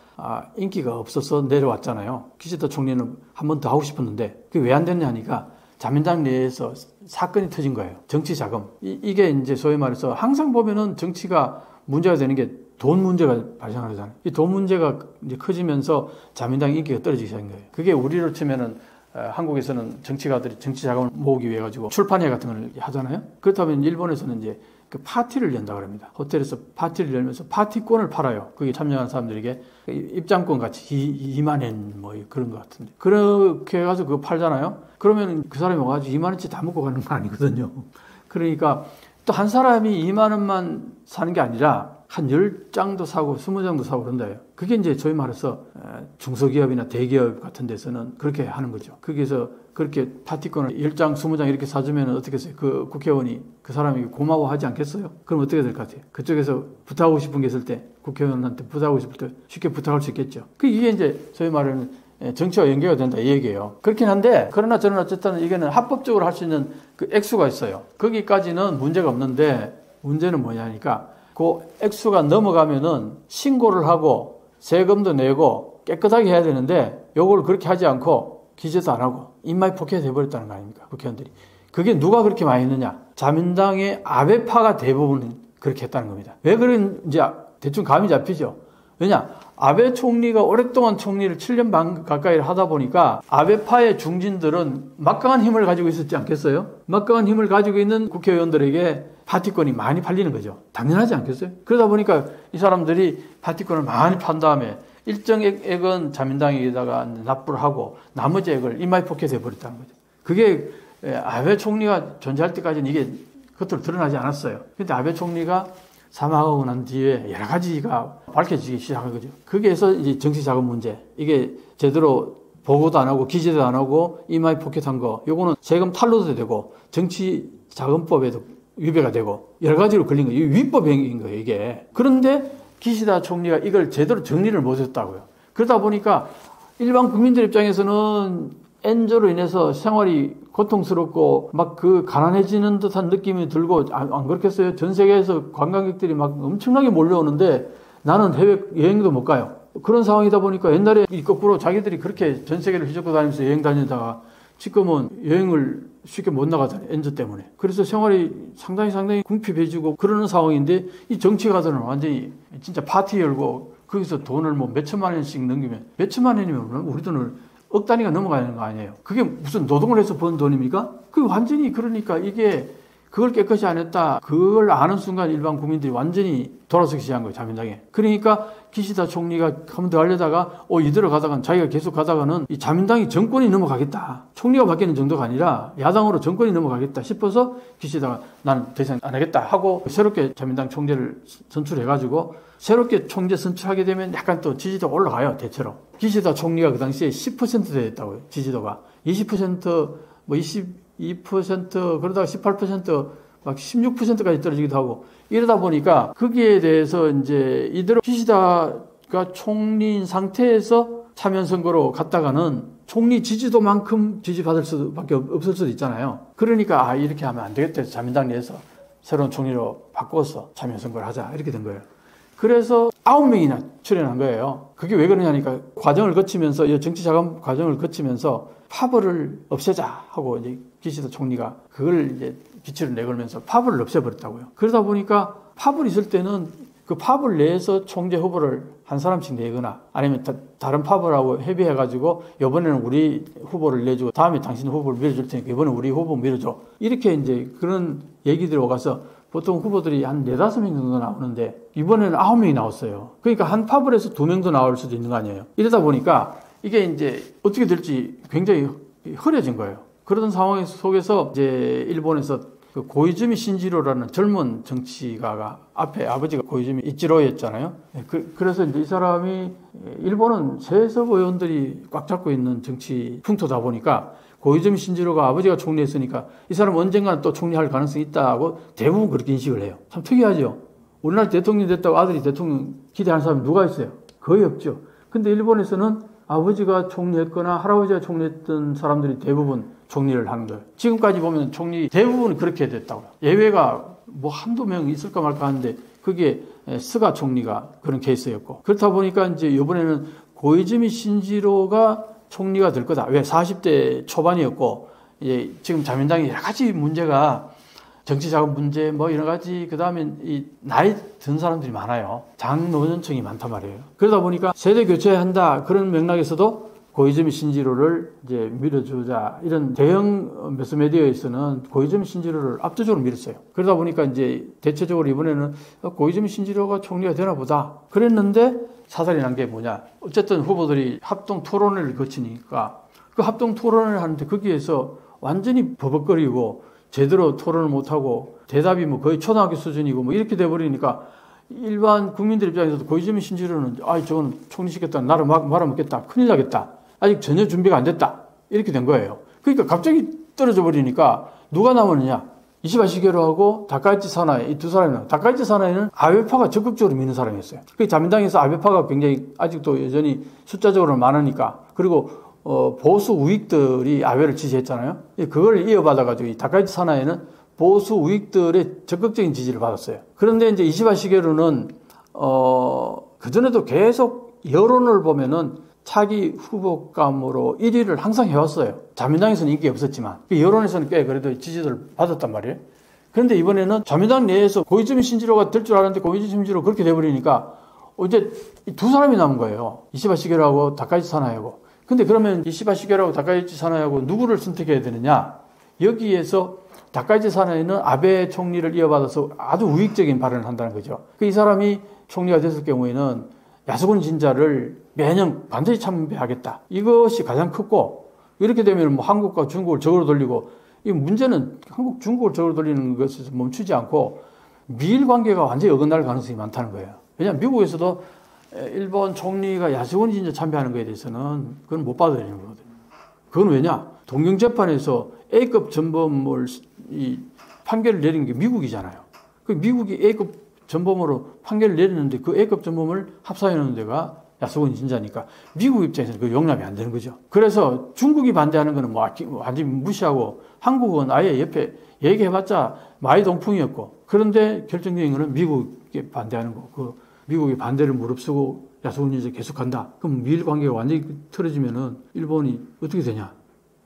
Speaker 1: 인기가 없어서 내려왔잖아요. 기시다 총리는 한 번 더 하고 싶었는데 그게 왜 안 됐냐 하니까 자민당 내에서 사건이 터진 거예요. 정치 자금. 이게 이제 소위 말해서 항상 보면은 정치가 문제가 되는 게 돈 문제가 발생하잖아요. 이 돈 문제가 이제 커지면서 자민당 인기가 떨어지기 시작한 거예요. 그게 우리로 치면은 한국에서는 정치가들이 정치 자금을 모으기 위해 가지고 출판회 같은 걸 하잖아요. 그렇다면 일본에서는 이제 그 파티를 연다 그럽니다. 호텔에서 파티를 열면서 파티권을 팔아요. 거기 참여하는 사람들에게 입장권 같이 2만 엔 뭐 그런 것 같은데. 그렇게 해가지고 그거 팔잖아요. 그러면 그 사람이 와가지고 2만 원치 다 먹고 가는 거 아니거든요. 그러니까 또 한 사람이 2만 원만 사는 게 아니라 한 10장도 사고 20장도 사고 그런다요. 그게 이제 저희 말해서 중소기업이나 대기업 같은 데서는 그렇게 하는 거죠. 거기서 그렇게 파티권을 10장, 20장 이렇게 사주면 어떻게 했어요? 그 국회의원이 그 사람이 고마워하지 않겠어요? 그럼 어떻게 될 것 같아요? 그쪽에서 부탁하고 싶은 게 있을 때 국회의원한테 부탁하고 싶을 때 쉽게 부탁할 수 있겠죠. 이게 이제 저희 말하는 정치와 연계가 된다 이 얘기예요. 그렇긴 한데 그러나 저는 어쨌든 이게는 합법적으로 할 수 있는 그 액수가 있어요. 거기까지는 문제가 없는데 문제는 뭐냐니까 그 액수가 넘어가면은 신고를 하고 세금도 내고 깨끗하게 해야 되는데 요걸 그렇게 하지 않고 기재도 안 하고 인마이 포켓 해버렸다는 거 아닙니까? 국회의원들이. 그게 누가 그렇게 많이 했느냐? 자민당의 아베파가 대부분 그렇게 했다는 겁니다. 왜 그런지 대충 감이 잡히죠? 왜냐? 아베 총리가 오랫동안 총리를 7년 반 가까이 하다 보니까 아베파의 중진들은 막강한 힘을 가지고 있었지 않겠어요? 막강한 힘을 가지고 있는 국회의원들에게 파티권이 많이 팔리는 거죠. 당연하지 않겠어요? 그러다 보니까 이 사람들이 파티권을 많이 판 다음에 일정 액은 자민당에다가 납부를 하고 나머지 액을 인마이 포켓에 버렸다는 거죠. 그게 아베 총리가 존재할 때까지는 이게 겉으로 드러나지 않았어요. 근데 아베 총리가 사망하고 난 뒤에 여러 가지가 밝혀지기 시작한 거죠. 거기에서 이제 정치자금 문제, 이게 제대로 보고도 안 하고 기재도 안 하고 이마이 포켓한 거, 요거는 세금 탈루도 되고 정치자금법에도 위배가 되고 여러 가지로 걸린 거예요. 위법 행위인 거예요, 이게. 그런데 기시다 총리가 이걸 제대로 정리를 못했다고요. 그러다 보니까 일반 국민들 입장에서는 엔저로 인해서 생활이 고통스럽고 막 그 가난해지는 듯한 느낌이 들고 안 그렇겠어요? 전 세계에서 관광객들이 막 엄청나게 몰려오는데 나는 해외 여행도 못 가요. 그런 상황이다 보니까 옛날에 거꾸로 자기들이 그렇게 전 세계를 휘젓고 다니면서 여행 다니다가 지금은 여행을 쉽게 못 나가잖아요. 엔저 때문에. 그래서 생활이 상당히 궁핍해지고 그러는 상황인데 이 정치가들은 완전히 진짜 파티 열고 거기서 돈을 뭐 몇천만 원씩 넘기면 몇천만 원이면 우리 돈을 억 단위가 넘어가는 거 아니에요. 그게 무슨 노동을 해서 번 돈입니까? 그 완전히 그러니까 이게 그걸 깨끗이 안 했다. 그걸 아는 순간 일반 국민들이 완전히 돌아서기 시작한 거예요. 자민당에. 그러니까 기시다 총리가 한 번 더 하려다가 이대로 가다가는 자기가 계속 가다가는 이 자민당이 정권이 넘어가겠다. 총리가 바뀌는 정도가 아니라 야당으로 정권이 넘어가겠다 싶어서 기시다가 나는 더 이상 안 하겠다 하고 새롭게 자민당 총재를 선출해가지고 새롭게 총재 선출하게 되면 약간 또 지지도가 올라가요. 대체로. 기시다 총리가 그 당시에 10% 됐다고요. 지지도가. 20% 뭐 22% 그러다가 18% 막 16%까지 떨어지기도 하고 이러다 보니까 거기에 대해서 이제 이대로 기시다가 총리인 상태에서 참여 선거로 갔다가는 총리 지지도만큼 지지받을 수밖에 없을 수도 있잖아요. 그러니까 이렇게 하면 안 되겠다 해서 자민당 내에서 새로운 총리로 바꿔서 참여 선거를 하자 이렇게 된 거예요. 그래서 9명이나 출연한 거예요. 그게 왜 그러냐니까 과정을 거치면서 정치 자금 과정을 거치면서 파벌을 없애자 하고 이제 기시다 총리가 그걸 이제 기치를 내걸면서 파벌을 없애버렸다고요. 그러다 보니까 파벌이 있을 때는 그 파벌 내에서 총재 후보를 한 사람씩 내거나 아니면 다른 파벌하고 협의해가지고 이번에는 우리 후보를 내주고 다음에 당신 후보를 밀어줄 테니까 이번에 우리 후보 밀어줘. 이렇게 이제 그런 얘기들이 오가서 보통 후보들이 한 4-5명 정도 나오는데 이번에는 9명이 나왔어요. 그러니까 한 파벌에서 2명도 나올 수도 있는 거 아니에요. 이러다 보니까 이게 이제 어떻게 될지 굉장히 흐려진 거예요. 그러던 상황 속에서 이제 일본에서 그 고이즈미 신지로라는 젊은 정치가가 앞에 아버지가 고이즈미 이치로였잖아요. 그래서 이제 이 사람이 일본은 세석 의원들이 꽉 잡고 있는 정치 풍토다 보니까 고이즈미 신지로가 아버지가 총리했으니까 이 사람 언젠가는 또 총리할 가능성이 있다고 대부분 그렇게 인식을 해요. 참 특이하죠. 우리나라 대통령 됐다고 아들이 대통령 기대하는 사람이 누가 있어요? 거의 없죠. 근데 일본에서는 아버지가 총리했거나 할아버지가 총리했던 사람들이 대부분 총리를 하는 거예요. 지금까지 보면 총리 대부분 그렇게 됐다고요. 예외가 뭐 한두 명 있을까 말까 하는데 그게 스가 총리가 그런 케이스였고 그렇다 보니까 이제 이번에는 고이즈미 신지로가 총리가 될 거다. 왜? 40대 초반이었고 이제 지금 자민당이 여러 가지 문제가 정치자금 문제 뭐 여러 가지 그다음에 이 나이 든 사람들이 많아요. 장노년층이 많단 말이에요. 그러다 보니까 세대 교체한다 그런 맥락에서도 고이즈미 신지로를 이제 밀어주자 이런 대형 매스미디어에서는 고이즈미 신지로를 압도적으로 밀었어요. 그러다 보니까 이제 대체적으로 이번에는 고이즈미 신지로가 총리가 되나 보다 그랬는데 사살이 난 게 뭐냐. 어쨌든 후보들이 합동 토론을 거치니까 그 합동 토론을 하는데 거기에서 완전히 버벅거리고 제대로 토론을 못하고 대답이 뭐 거의 초등학교 수준이고 뭐 이렇게 돼버리니까 일반 국민들 입장에서도 고이즈미 신지로는 저건 총리 시켰다 나를 말아먹겠다 큰일 나겠다 아직 전혀 준비가 안 됐다 이렇게 된 거예요. 그러니까 갑자기 떨어져 버리니까 누가 남았느냐 이시바 시게루하고 다카이치 사나이 이 두 사람이 나와요. 다카이치 사나이는 아베파가 적극적으로 미는 사람이었어요. 그 자민당에서 아베파가 굉장히 아직도 여전히 숫자적으로 많으니까 그리고 보수 우익들이 아베를 지지했잖아요. 그걸 이어받아가지고 이 다카이치 사나이는 보수 우익들의 적극적인 지지를 받았어요. 그런데 이제 이시바 시게루는 그전에도 계속 여론을 보면은 차기 후보감으로 1위를 항상 해왔어요. 자민당에서는 인기 없었지만 여론에서는 꽤 그래도 지지를 받았단 말이에요. 그런데 이번에는 자민당 내에서 고이즈미 신지로가 될 줄 알았는데 고이즈미 신지로 그렇게 돼버리니까 이제 두 사람이 남은 거예요. 이시바 시게루하고 다카이치 사나이하고. 근데 그러면 이시바 시게루하고 다카이치 사나이하고 누구를 선택해야 되느냐? 여기에서 다카이치 사나이는 아베 총리를 이어받아서 아주 우익적인 발언을 한다는 거죠. 이 사람이 총리가 됐을 경우에는 야스군 진자를 매년 반드시 참배하겠다. 이것이 가장 컸고 이렇게 되면 뭐 한국과 중국을 적으로 돌리고 이 문제는 한국, 중국을 적으로 돌리는 것에서 멈추지 않고 미일 관계가 완전히 어긋날 가능성이 많다는 거예요. 왜냐하면 미국에서도 일본 총리가 야스군 진자 참배하는 것에 대해서는 그건 못 받아들이는 거거든요. 그건 왜냐? 동경재판에서 A급 전범을 판결을 내린 게 미국이잖아요. 그 미국이 A급 전범으로 판결을 내렸는데 그 A급 전범을 합사해놓은 데가 야스군 진자니까 미국 입장에서는 그 용납이 안 되는 거죠. 그래서 중국이 반대하는 거는 뭐 완전히 무시하고 한국은 아예 옆에 얘기해봤자 마이동풍이었고 그런데 결정적인 거는 미국에 반대하는 거. 그 미국이 반대를 무릅쓰고 야스군 진자 계속한다. 그럼 미일 관계가 완전히 틀어지면은 일본이 어떻게 되냐?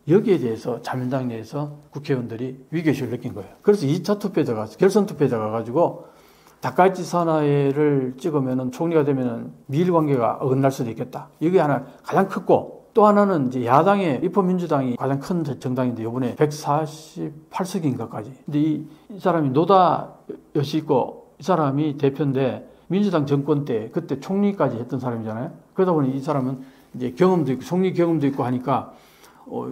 Speaker 1: 여기에 대해서 자민당 내에서 국회의원들이 위기의식을 느낀 거예요. 그래서 2차 투표에 들어가서 결선 투표에 들어가가지고 다카이치 사나이를 찍으면은 총리가 되면은 미일 관계가 어긋날 수도 있겠다. 이게 하나 가장 컸고, 또 하나는 이제 야당의 입헌민주당이 가장 큰 정당인데 이번에 148석인가까지. 근데 이 사람이 노다 요시히코 이 사람이 대표인데 민주당 정권 때 그때 총리까지 했던 사람이잖아요. 그러다 보니 이 사람은 이제 경험도 있고 총리 경험도 있고 하니까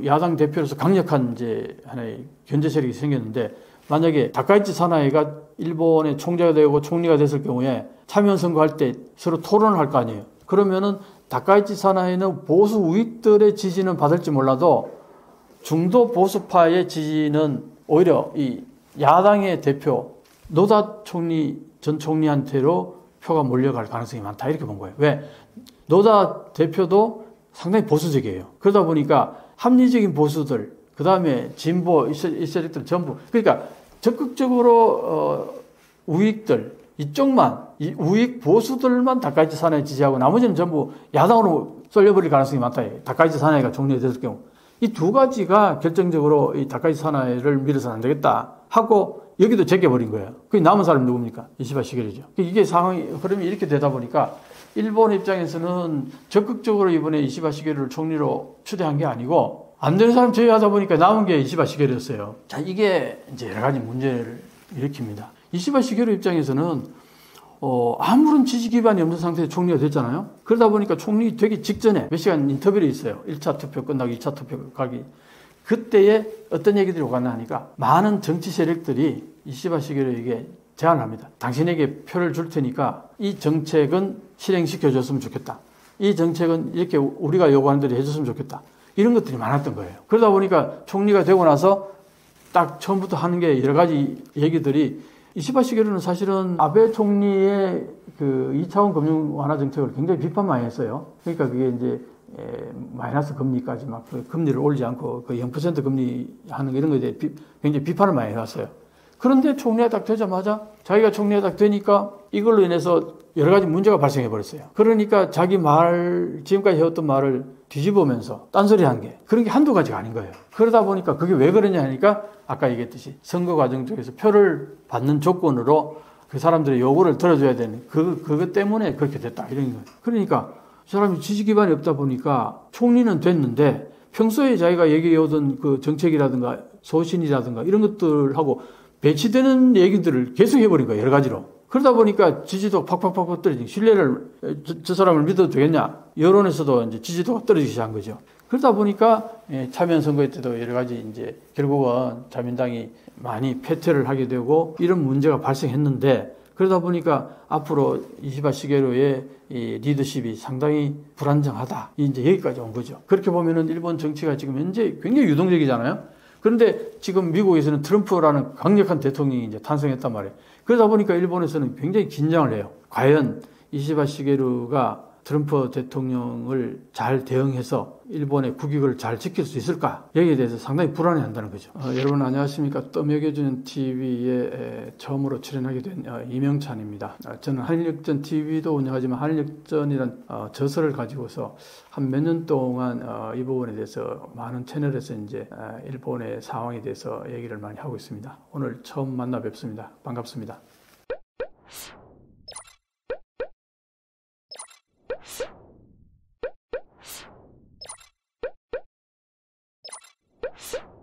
Speaker 1: 야당 대표로서 강력한 이제 하나의 견제 세력이 생겼는데, 만약에 다카이치 사나이가 일본의 총재가 되고 총리가 됐을 경우에 참여연 선거할 때 서로 토론을 할 거 아니에요. 그러면은 다카이치 사나이는 보수 우익들의 지지는 받을지 몰라도 중도 보수파의 지지는 오히려 이 야당의 대표 노다 총리 전 총리한테로 표가 몰려갈 가능성이 많다, 이렇게 본 거예요. 왜? 노다 대표도 상당히 보수적이에요. 그러다 보니까 합리적인 보수들, 그 다음에 진보 이 세력들 전부, 그러니까 적극적으로 우익들 이쪽만, 이 우익 보수들만 다카이치 사나이 지지하고 나머지는 전부 야당으로 쏠려버릴 가능성이 많다. 다카이치 사나이가 총리가 됐을 경우. 이 두 가지가 결정적으로 이 다카이치 사나이를 밀어서는 안 되겠다 하고 여기도 제껴버린 거예요. 그 남은 사람이 누굽니까? 이시바 시게루죠. 이게 상황이, 흐름이 이렇게 되다 보니까 일본 입장에서는 적극적으로 이번에 이시바 시게루를 총리로 추대한 게 아니고 안 되는 사람 제외하다 보니까 남은 게 이시바 시게루였어요. 자, 이게 이제 여러 가지 문제를 일으킵니다. 이시바 시게루 입장에서는 아무런 지지 기반이 없는 상태에서 총리가 됐잖아요. 그러다 보니까 총리 되기 직전에 몇 시간 인터뷰를 있어요. 1차 투표 끝나고 2차 투표 가기. 그때에 어떤 얘기들이 오갔나 하니까 많은 정치 세력들이 이시바 시게루에게 제안을 합니다. 당신에게 표를 줄 테니까 이 정책은 실행시켜줬으면 좋겠다. 이 정책은 이렇게 우리가 요구하는 대로 해줬으면 좋겠다. 이런 것들이 많았던 거예요. 그러다 보니까 총리가 되고 나서 딱 처음부터 하는 게 여러 가지 얘기들이, 이시바 시게루는 사실은 아베 총리의 그 2차원 금융 완화 정책을 굉장히 비판 많이 했어요. 그러니까 그게 이제 마이너스 금리까지 막 금리를 올리지 않고 그 0% 금리 하는 이런 거에 대해 굉장히 비판을 많이 해왔어요. 그런데 총리가 딱 되자마자 자기가 총리가 딱 되니까 이걸로 인해서 여러 가지 문제가 발생해 버렸어요. 그러니까 자기 말, 지금까지 해왔던 말을 뒤집으면서 딴소리 한 게, 그런 게 한두 가지가 아닌 거예요. 그러다 보니까 그게 왜 그러냐 하니까 아까 얘기했듯이 선거 과정 중에서 표를 받는 조건으로 그 사람들의 요구를 들어줘야 되는 그것 때문에 그렇게 됐다, 이런 거예요. 그러니까 사람이 지지 기반이 없다 보니까 총리는 됐는데 평소에 자기가 얘기해오던 그 정책이라든가 소신이라든가 이런 것들하고 배치되는 얘기들을 계속 해버린 거예요, 여러 가지로. 그러다 보니까 지지도가 팍팍팍 떨어지고, 신뢰를, 저 사람을 믿어도 되겠냐? 여론에서도 이제 지지도가 떨어지기 시작한 거죠. 그러다 보니까 참여연 선거에 때도 여러 가지 이제 결국은 자민당이 많이 패퇴를 하게 되고 이런 문제가 발생했는데, 그러다 보니까 앞으로 이시바 시게루의 이 리더십이 상당히 불안정하다. 이제 여기까지 온 거죠. 그렇게 보면은 일본 정치가 지금 현재 굉장히 유동적이잖아요. 그런데 지금 미국에서는 트럼프라는 강력한 대통령이 이제 탄생했단 말이에요. 그러다 보니까 일본에서는 굉장히 긴장을 해요. 과연 이시바 시게루가 트럼프 대통령을 잘 대응해서 일본의 국익을 잘 지킬 수 있을까? 여기에 대해서 상당히 불안해한다는 거죠. 여러분 안녕하십니까? 떠먹여주는 TV에 처음으로 출연하게 된 이명찬입니다. 저는 한일역전 TV도 운영하지만 한일역전이란 저서를 가지고서 한 몇 년 동안 이 부분에 대해서 많은 채널에서 이제 일본의 상황에 대해서 얘기를 많이 하고 있습니다. 오늘 처음 만나 뵙습니다. 반갑습니다.
Speaker 4: you